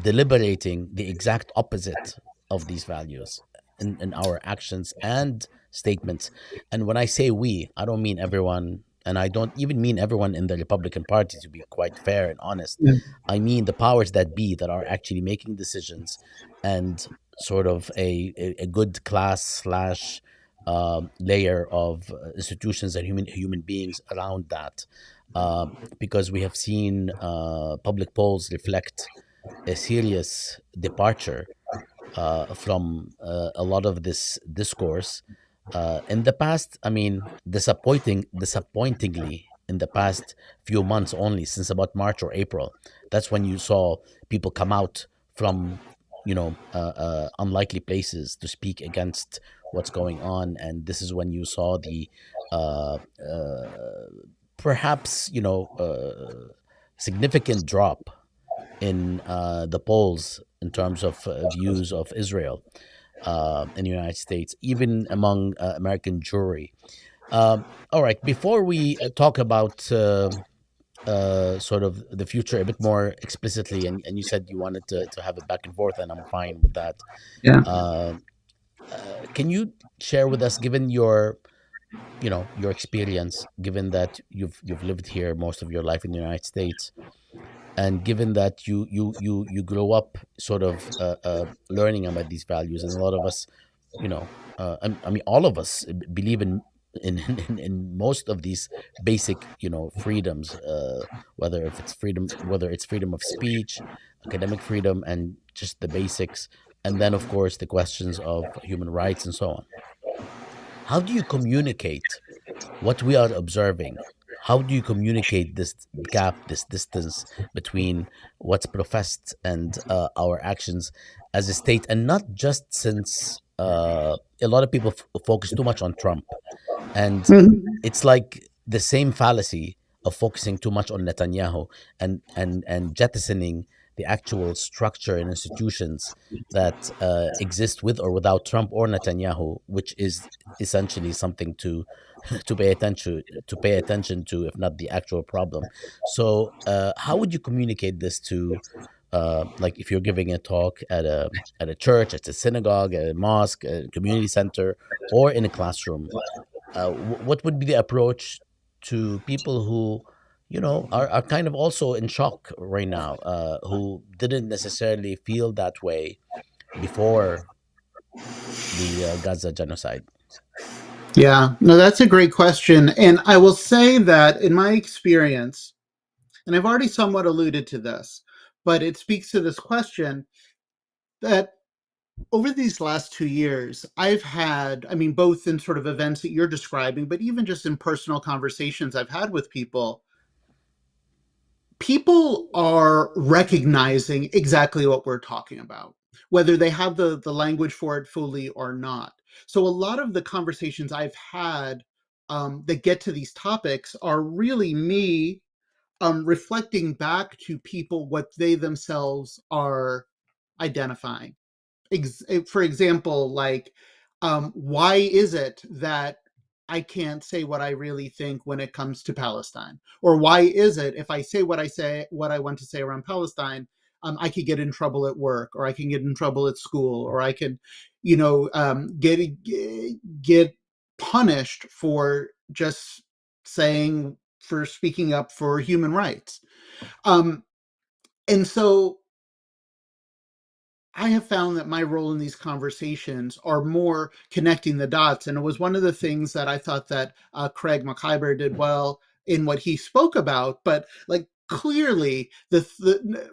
deliberating the exact opposite of these values in our actions and statements. And when I say we, I don't mean everyone, and I don't even mean everyone in the Republican Party, to be quite fair and honest. Yeah. I mean the powers that be that are actually making decisions, and sort of a good class / layer of institutions and human beings around that. Because we have seen public polls reflect a serious departure from a lot of this discourse in the past. I mean, disappointingly, in the past few months only, since about March or April, that's when you saw people come out from unlikely places to speak against what's going on, and this is when you saw the perhaps significant drop in the polls in terms of views of Israel in the United States, even among American jury. All right, before we talk about sort of the future a bit more explicitly, and you said you wanted to have a back and forth, and I'm fine with that. Yeah. Uh, can you share with us, given your your experience, given that you've lived here most of your life in the United States, and given that you grow up sort of learning about these values, and a lot of us, I mean, all of us believe in most of these basic, freedoms, whether it's freedom of speech, academic freedom, and just the basics, and then of course the questions of human rights and so on. How do you communicate what we are observing? How do you communicate this gap, this distance between what's professed and our actions as a state? And not just since a lot of people focus too much on Trump. And Mhm. it's like the same fallacy of focusing too much on Netanyahu and jettisoning the actual structure and institutions that exist with or without Trump or Netanyahu, which is essentially something to to pay attention to, if not the actual problem. So, how would you communicate this to, like, if you're giving a talk at a church, at a synagogue, at a mosque, a community center, or in a classroom? What would be the approach to people who, are kind of also in shock right now, who didn't necessarily feel that way before the Gaza genocide? Yeah, no, that's a great question. And I will say that in my experience, and I've already somewhat alluded to this, but it speaks to this question that over these last 2 years, I've had, I mean, both in sort of events that you're describing, but even just in personal conversations I've had with people, people are recognizing exactly what we're talking about, whether they have the language for it fully or not. So a lot of the conversations I've had that get to these topics are really me reflecting back to people what they themselves are identifying. For example, like, why is it that I can't say what I really think when it comes to Palestine? Or why is it if I say what I want to say around Palestine, I could get in trouble at work, or I can get in trouble at school, or I can, get punished for just for speaking up for human rights. Um, and so I have found that my role in these conversations are more connecting the dots. And it was one of the things that I thought that Craig Mokhiber did well in what he spoke about. But like, clearly,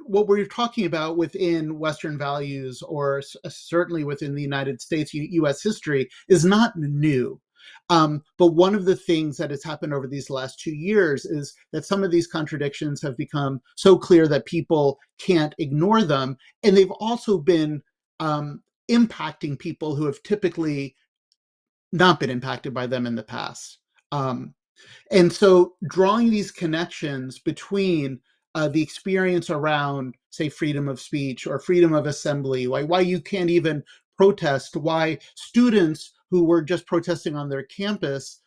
what we're talking about within Western values, or certainly within the United States, U.S. history, is not new. But one of the things that has happened over these last 2 years is that some of these contradictions have become so clear that people can't ignore them, and they've also been impacting people who have typically not been impacted by them in the past. Um, and so drawing these connections between the experience around, say, freedom of speech or freedom of assembly, why you can't even protest, why students who were just protesting on their campus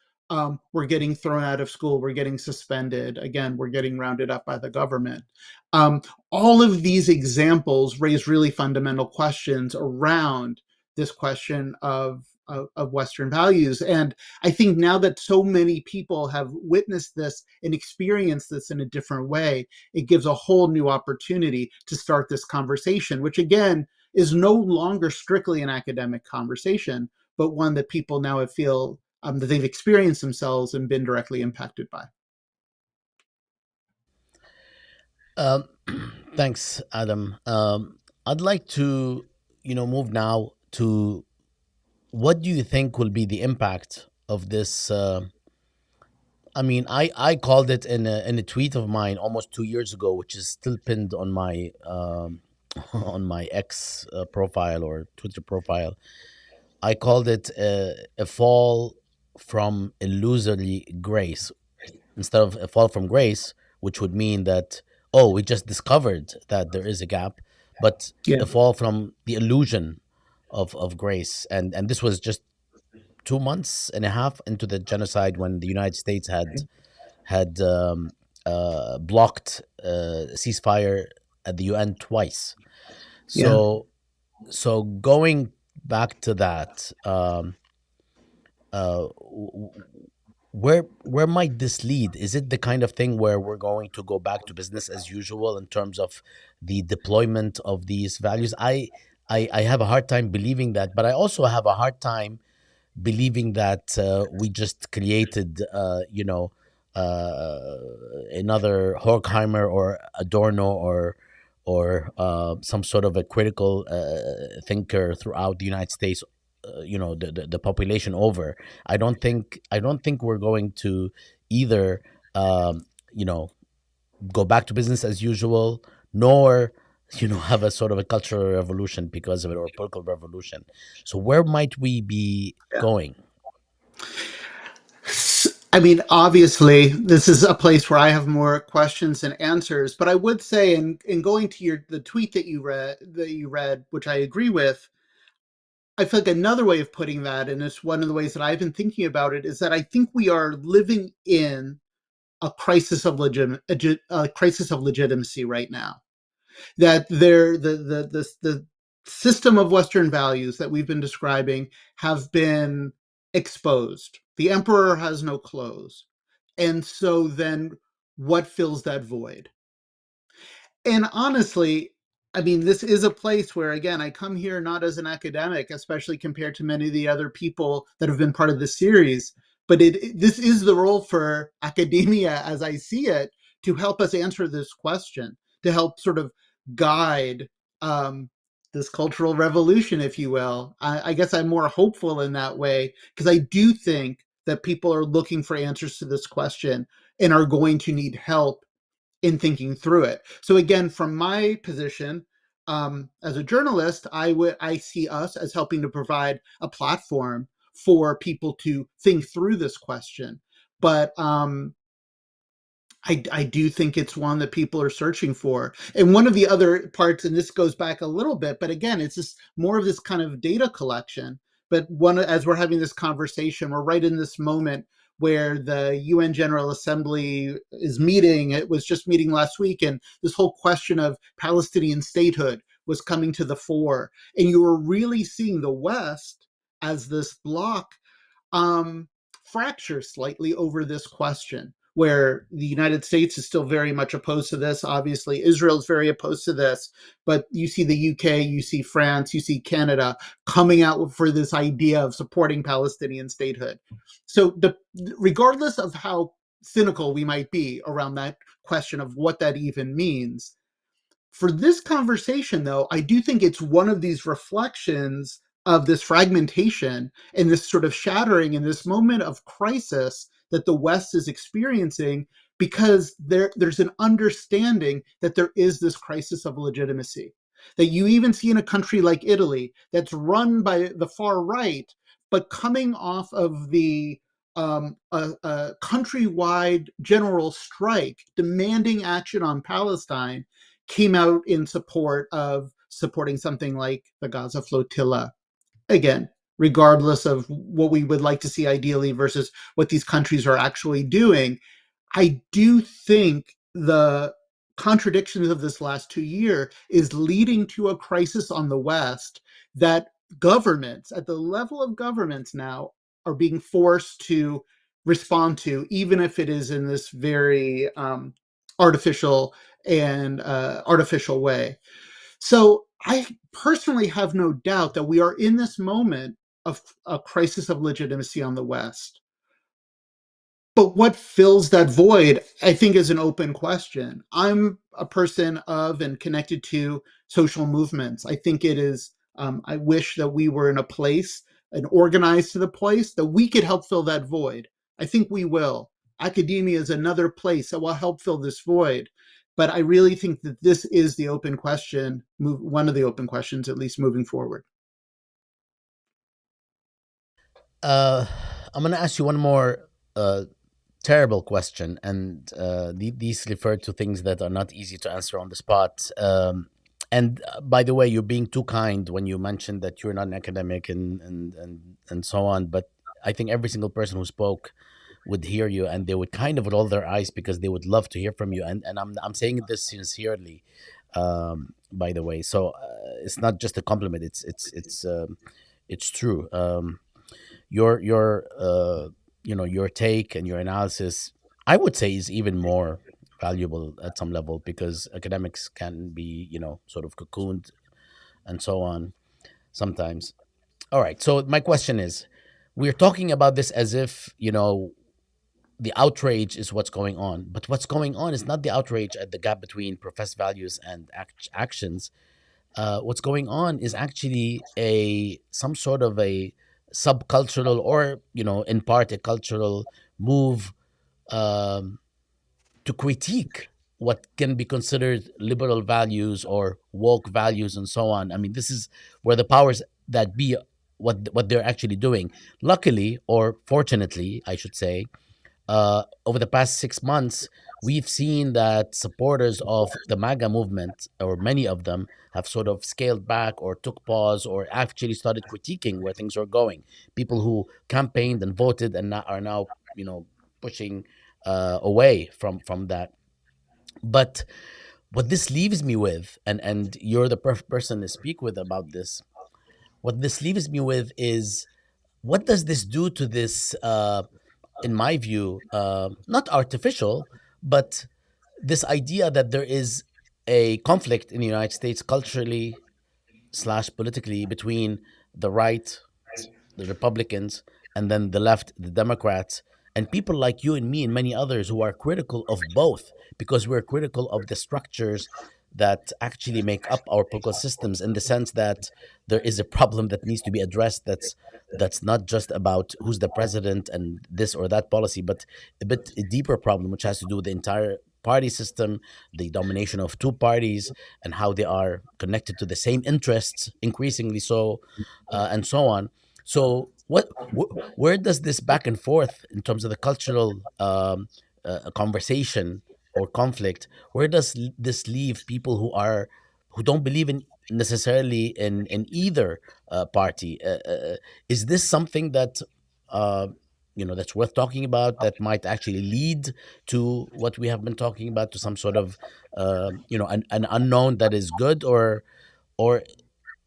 were getting thrown out of school, were getting suspended, again, were getting rounded up by the government. Um, all of these examples raise really fundamental questions around this question of Western values. And I think now that so many people have witnessed this and experienced this in a different way, it gives a whole new opportunity to start this conversation, which again is no longer strictly an academic conversation, but one that people now feel that they've experienced themselves and been directly impacted by. Um, Thanks, Adam. I'd like to, move now to what do you think will be the impact of this? I mean, I called it in a tweet of mine almost 2 years ago, which is still pinned on my on my X profile or Twitter profile. I called it a fall from illusory grace instead of a fall from grace, which would mean that, oh, we just discovered that there is a gap, but Yeah, a fall from the illusion of grace. And this was just 2 months and a half into the genocide, when the United States had blocked ceasefire at the UN twice. yeah, So going back to that, where might this lead? Is it the kind of thing where we're going to go back to business as usual in terms of the deployment of these values? I have a hard time believing that, but I also have a hard time believing that we just created, uh, another Horkheimer or Adorno or some sort of a critical thinker throughout the United States. The population over. I don't think we're going to either, um, you know, go back to business as usual, nor have a sort of a cultural revolution because of it, or political revolution. So where might we be going? I mean, obviously, this is a place where I have more questions than answers. But I would say, in going to the tweet that you read, which I agree with, I feel like another way of putting that, and it's one of the ways that I've been thinking about it, is that I think we are living in a crisis of legitimacy right now. That the system of Western values that we've been describing have been exposed. The emperor has no clothes. And so then what fills that void? And honestly, I mean, this is a place where, again, I come here not as an academic, especially compared to many of the other people that have been part of this series, but this is the role for academia, as I see it, to help us answer this question, to help sort of guide um, this cultural revolution, if you will. I guess I'm more hopeful in that way, because I do think that people are looking for answers to this question and are going to need help in thinking through it. So again, from my position as a journalist, I see us as helping to provide a platform for people to think through this question. But I do think it's one that people are searching for. And one of the other parts, and this goes back a little bit, but again, it's just more of this kind of data collection. But as we're having this conversation, we're right in this moment where the UN General Assembly is meeting. It was just meeting last week, and this whole question of Palestinian statehood was coming to the fore. And you were really seeing the West as this bloc um, fracture slightly over this question, where the United States is still very much opposed to this. Obviously, Israel is very opposed to this, but you see the UK, you see France, you see Canada coming out for this idea of supporting Palestinian statehood. So, regardless of how cynical we might be around that question of what that even means, for this conversation, though, I do think it's one of these reflections of this fragmentation and this sort of shattering in this moment of crisis that the West is experiencing, because there's an understanding that there is this crisis of legitimacy. That you even see in a country like Italy that's run by the far right, but coming off of a countrywide general strike demanding action on Palestine, came out in support of supporting something like the Gaza flotilla. Again, regardless of what we would like to see ideally versus what these countries are actually doing, I do think the contradictions of this last 2 years is leading to a crisis on the West that governments, at the level of governments now, are being forced to respond to, even if it is in this very artificial artificial way. So I personally have no doubt that we are in this moment of a crisis of legitimacy on the West. But what fills that void, I think, is an open question. I'm a person of and connected to social movements. I think it is, I wish that we were in a place and organized to the place that we could help fill that void. I think we will. Academia is another place that will help fill this void. But I really think that this is the open question, one of the open questions, at least moving forward. Uh, I'm going to ask you one more terrible question, and these refer to things that are not easy to answer on the spot. And by the way, you're being too kind when you mentioned that you're not an academic and so on. But I think every single person who spoke would hear you, and they would kind of roll their eyes because they would love to hear from you. And I'm saying this sincerely, by the way. So it's not just a compliment. It's true. your your take and your analysis, I would say, is even more valuable at some level, because academics can be, sort of cocooned and so on sometimes. All right. So my question is, we're talking about this as if, the outrage is what's going on, but what's going on is not the outrage at the gap between professed values and actions. What's going on is actually a some sort of a subcultural, or in part a cultural move, um, to critique what can be considered liberal values or woke values and so on. I mean, this is where the powers that be, what they're actually doing. Luckily, or fortunately, I should say, over the past 6 months, we've seen that supporters of the MAGA movement, or many of them, have sort of scaled back or took pause or actually started critiquing where things are going. People who campaigned and voted and are now, pushing away from that. But what this leaves me with, and you're the perfect person to speak with about this. What this leaves me with is, what does this do to this? In my view, not artificial, but this idea that there is a conflict in the United States culturally slash politically between the right, the Republicans, and then the left, the Democrats, and people like you and me and many others who are critical of both, because we're critical of the structures that actually make up our political systems, in the sense that there is a problem that needs to be addressed, that's not just about who's the president and this or that policy, but a deeper problem, which has to do with the entire party system, the domination of two parties, and how they are connected to the same interests, increasingly so, and so on. So, where does this back and forth in terms of the cultural conversation or conflict? Where does this leave people who don't believe in necessarily in either party? Is this something that uh, that's worth talking about, that might actually lead to what we have been talking about, to some sort of an unknown that is good, or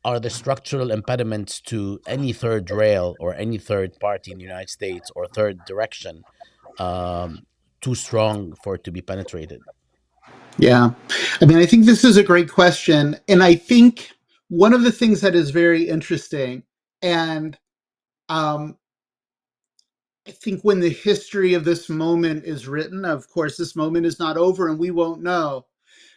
are the structural impediments to any third rail or any third party in the United States, or third direction, um, too strong for it to be penetrated? Yeah. I mean, I think this is a great question. And I think one of the things that is very interesting, and um, I think when the history of this moment is written, of course, this moment is not over and we won't know.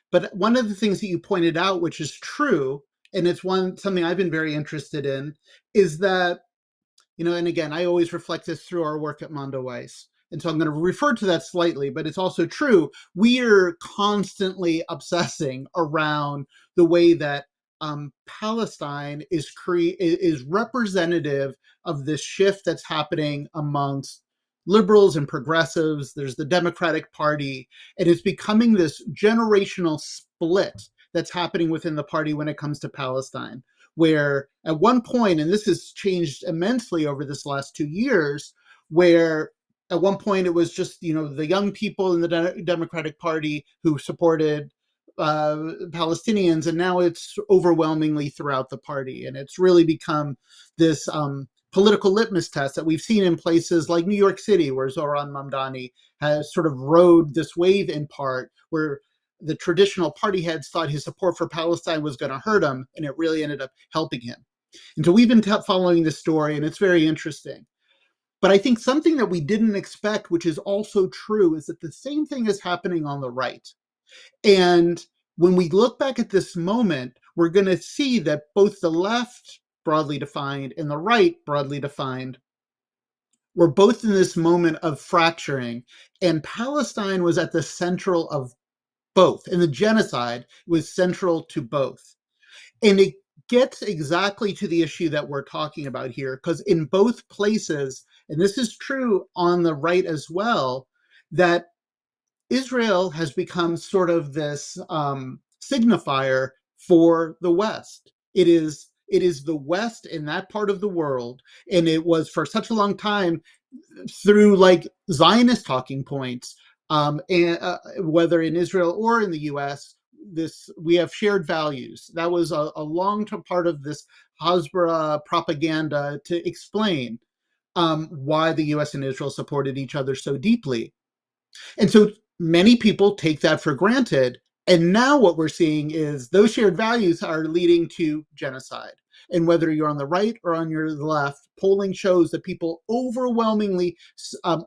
But one of the things that you pointed out, which is true, and it's something I've been very interested in, is that, and again, I always reflect this through our work at Mondoweiss. And so I'm going to refer to that slightly, but it's also true. We are constantly obsessing around the way that Palestine is representative of this shift that's happening amongst liberals and progressives. There's the Democratic Party, and it's becoming this generational split that's happening within the party when it comes to Palestine, where at one point, and this has changed immensely over this last 2 years, where at one point it was just, the young people in the Democratic Party who supported Palestinians, and now it's overwhelmingly throughout the party. And it's really become this political litmus test that we've seen in places like New York City, where Zohran Mamdani has sort of rode this wave in part, where the traditional party heads thought his support for Palestine was going to hurt him, and it really ended up helping him. And so we've been following this story, and it's very interesting. But I think something that we didn't expect, which is also true, is that the same thing is happening on the right. And when we look back at this moment, we're going to see that both the left, broadly defined, and the right, broadly defined, were both in this moment of fracturing. And Palestine was at the central of both, and the genocide was central to both. And it gets exactly to the issue that we're talking about here, because in both places, and this is true on the right as well, that Israel has become sort of this signifier for the West. It is the West in that part of the world, and it was for such a long time through like Zionist talking points, and whether in Israel or in the U.S. We have shared values. That was a long-term part of this Hasbara propaganda to explain why the US and Israel supported each other so deeply. And so many people take that for granted. And now what we're seeing is those shared values are leading to genocide. And whether you're on the right or on your left, polling shows that people overwhelmingly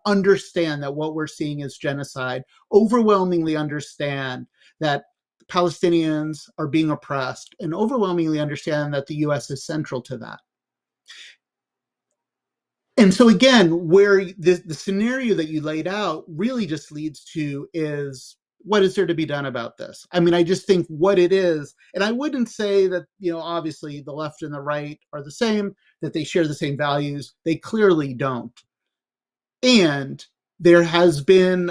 understand that what we're seeing is genocide, overwhelmingly understand that Palestinians are being oppressed, and overwhelmingly understand that the US is central to that. And so again, where the scenario that you laid out really just leads to is, what is there to be done about this? I mean, I just think what it is, and I wouldn't say that, obviously the left and the right are the same, that they share the same values. They clearly don't. And there has been,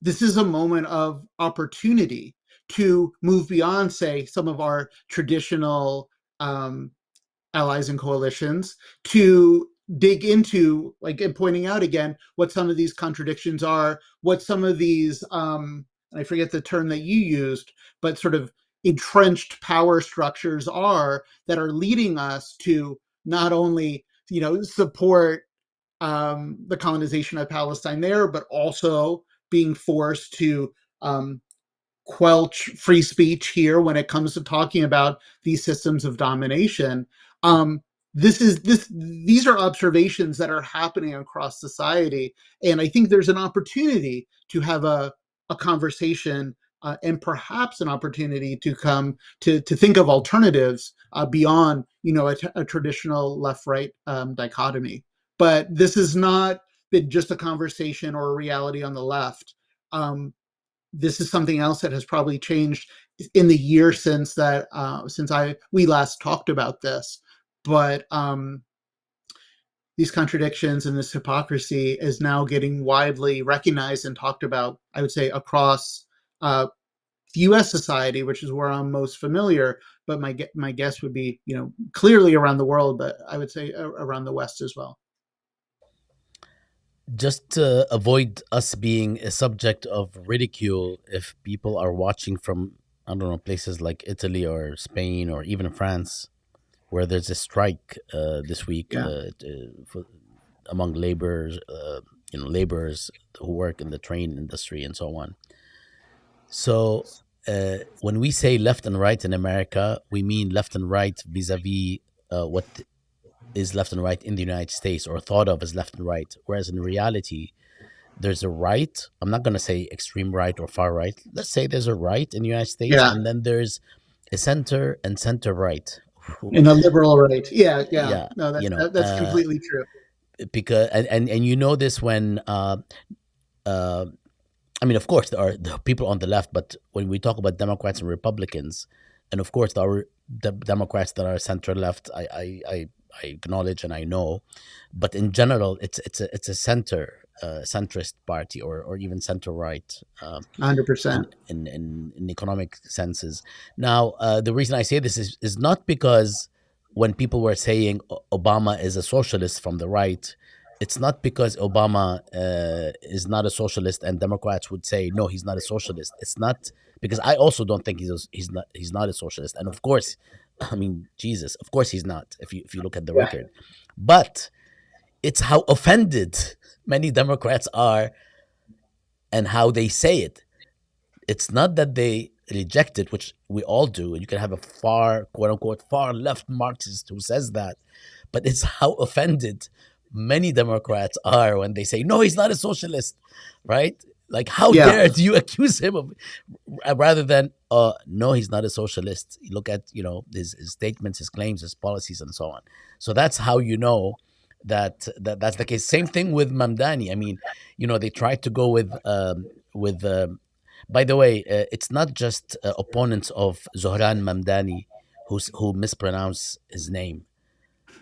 this is a moment of opportunity to move beyond, say, some of our traditional allies and coalitions, to dig into, like, and pointing out again what some of these contradictions are, what some of these, I forget the term that you used, but sort of entrenched power structures are that are leading us to not only, support the colonization of Palestine there, but also being forced to quelch free speech here when it comes to talking about these systems of domination. These are observations that are happening across society, and I think there's an opportunity to have a conversation, and perhaps an opportunity to come to think of alternatives beyond a traditional left-right dichotomy. But this has not been just a conversation or a reality on the left. This is something else that has probably changed in the year since we last talked about this. But these contradictions and this hypocrisy is now getting widely recognized and talked about, I would say, across U.S. society, which is where I'm most familiar. But my guess would be, clearly around the world, but I would say around the West as well. Just to avoid us being a subject of ridicule, if people are watching from, I don't know, places like Italy or Spain or even France, where there's a strike this week, among laborers, laborers who work in the train industry and so on. So when we say left and right in America, we mean left and right vis-a-vis what is left and right in the United States, or thought of as left and right. Whereas in reality, there's a right. I'm not going to say extreme right or far right. Let's say there's a right in the United States, and then there's a center and center right. And a liberal right. Yeah. No, that's completely true. Because and this when I mean, of course, there are the people on the left, but when we talk about Democrats and Republicans, and of course, there are the Democrats that are center left, I acknowledge and I know, but in general, it's a centrist party, or even center right, 100% in economic senses. Now, the reason I say this is not because when people were saying Obama is a socialist from the right, it's not because Obama is not a socialist and Democrats would say no, he's not a socialist. It's not because I also don't think he's not a socialist. And of course, I mean, Jesus, of course he's not. If you look at the record, but it's how offended many Democrats are and how they say it. It's not that they reject it, which we all do. And you can have a quote unquote, far left Marxist who says that, but it's how offended many Democrats are when they say, no, he's not a socialist, right? Like, how dare do you accuse him of, rather than, no, he's not a socialist. You look at, his statements, his claims, his policies, and so on. So that's how you know that's the case. Same thing with Mamdani. I mean, they tried to go with by the way, it's not just opponents of Zohran Mamdani who mispronounce his name.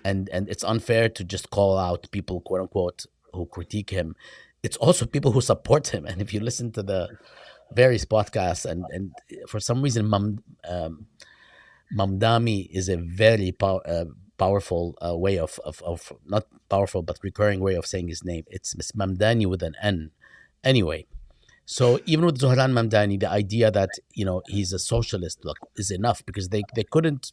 And it's unfair to just call out people, quote unquote, who critique him. It's also people who support him. And if you listen to the various podcasts, and for some reason, Mamdani is a very powerful way of not powerful, but recurring way of saying his name. It's Mamdani with an N. Anyway, so even with Zohran Mamdani, the idea that, he's a socialist is enough, because they couldn't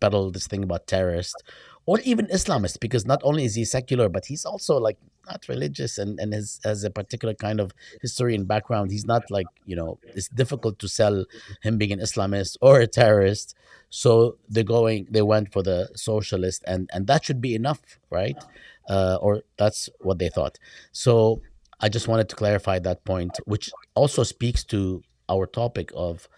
peddle this thing about terrorist or even Islamist, because not only is he secular, but he's also like not religious, and has a particular kind of history and background. He's not like, it's difficult to sell him being an Islamist or a terrorist. So they went for the socialist, and that should be enough, right? Or that's what they thought. So I just wanted to clarify that point, which also speaks to our topic of,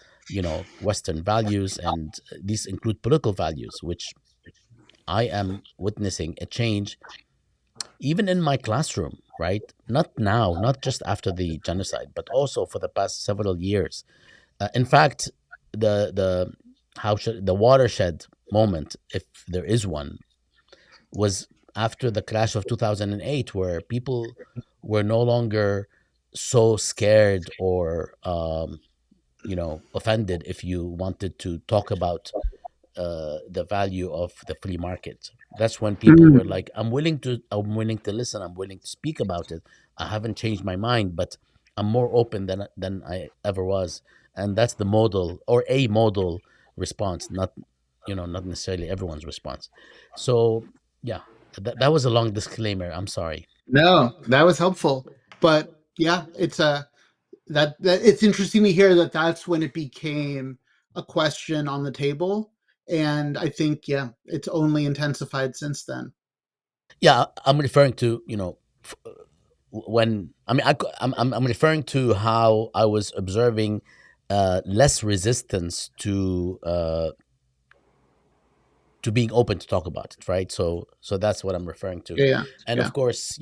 Western values, and these include political values, which I am witnessing a change even in my classroom, right? Not now, not just after the genocide, but also for the past several years. In fact, the the watershed moment, if there is one, was after the crash of 2008, where people were no longer so scared or offended if you wanted to talk about the value of the free market. That's when people were like, I'm willing to listen, I'm willing to speak about it. I haven't changed my mind, but I'm more open than I ever was. And that's the model, or a model response, not necessarily everyone's response. So yeah, that was a long disclaimer. I'm sorry. No, that was helpful. But yeah, it's that it's interesting to hear that that's when it became a question on the table. And I think, yeah, it's only intensified since then. Yeah, I'm referring to, when I mean I'm referring to how I was observing less resistance to being open to talk about it, right? So that's what I'm referring to. Yeah, yeah, And yeah. of course,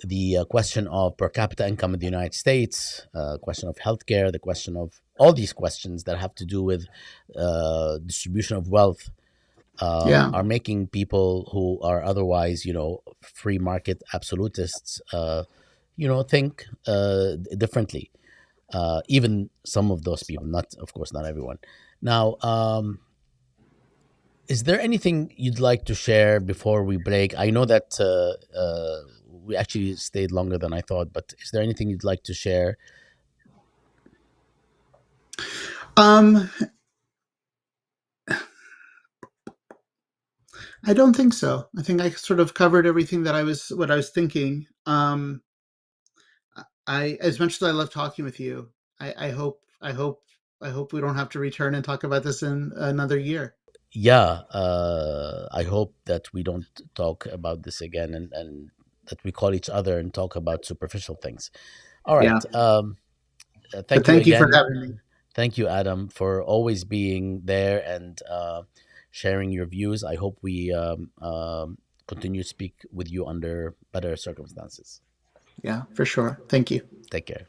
the question of per capita income in the United States, question of healthcare, the question of all these questions that have to do with distribution of wealth, Yeah. are making people who are otherwise, free market absolutists, think differently. Even some of those people, not, of course, not everyone. Now, is there anything you'd like to share before we break? I know that we actually stayed longer than I thought, but is there anything you'd like to share? Um, I don't think so. I think I sort of covered everything that what I was thinking. As much as I love talking with you, I hope we don't have to return and talk about this in another year. Yeah, I hope that we don't talk about this again, and that we call each other and talk about superficial things. All Yeah. right. But Thank you thank you for again. having me. Thank you, Adam, for always being there and sharing your views. I hope we continue to speak with you under better circumstances. Yeah, for sure. Thank you. Take care.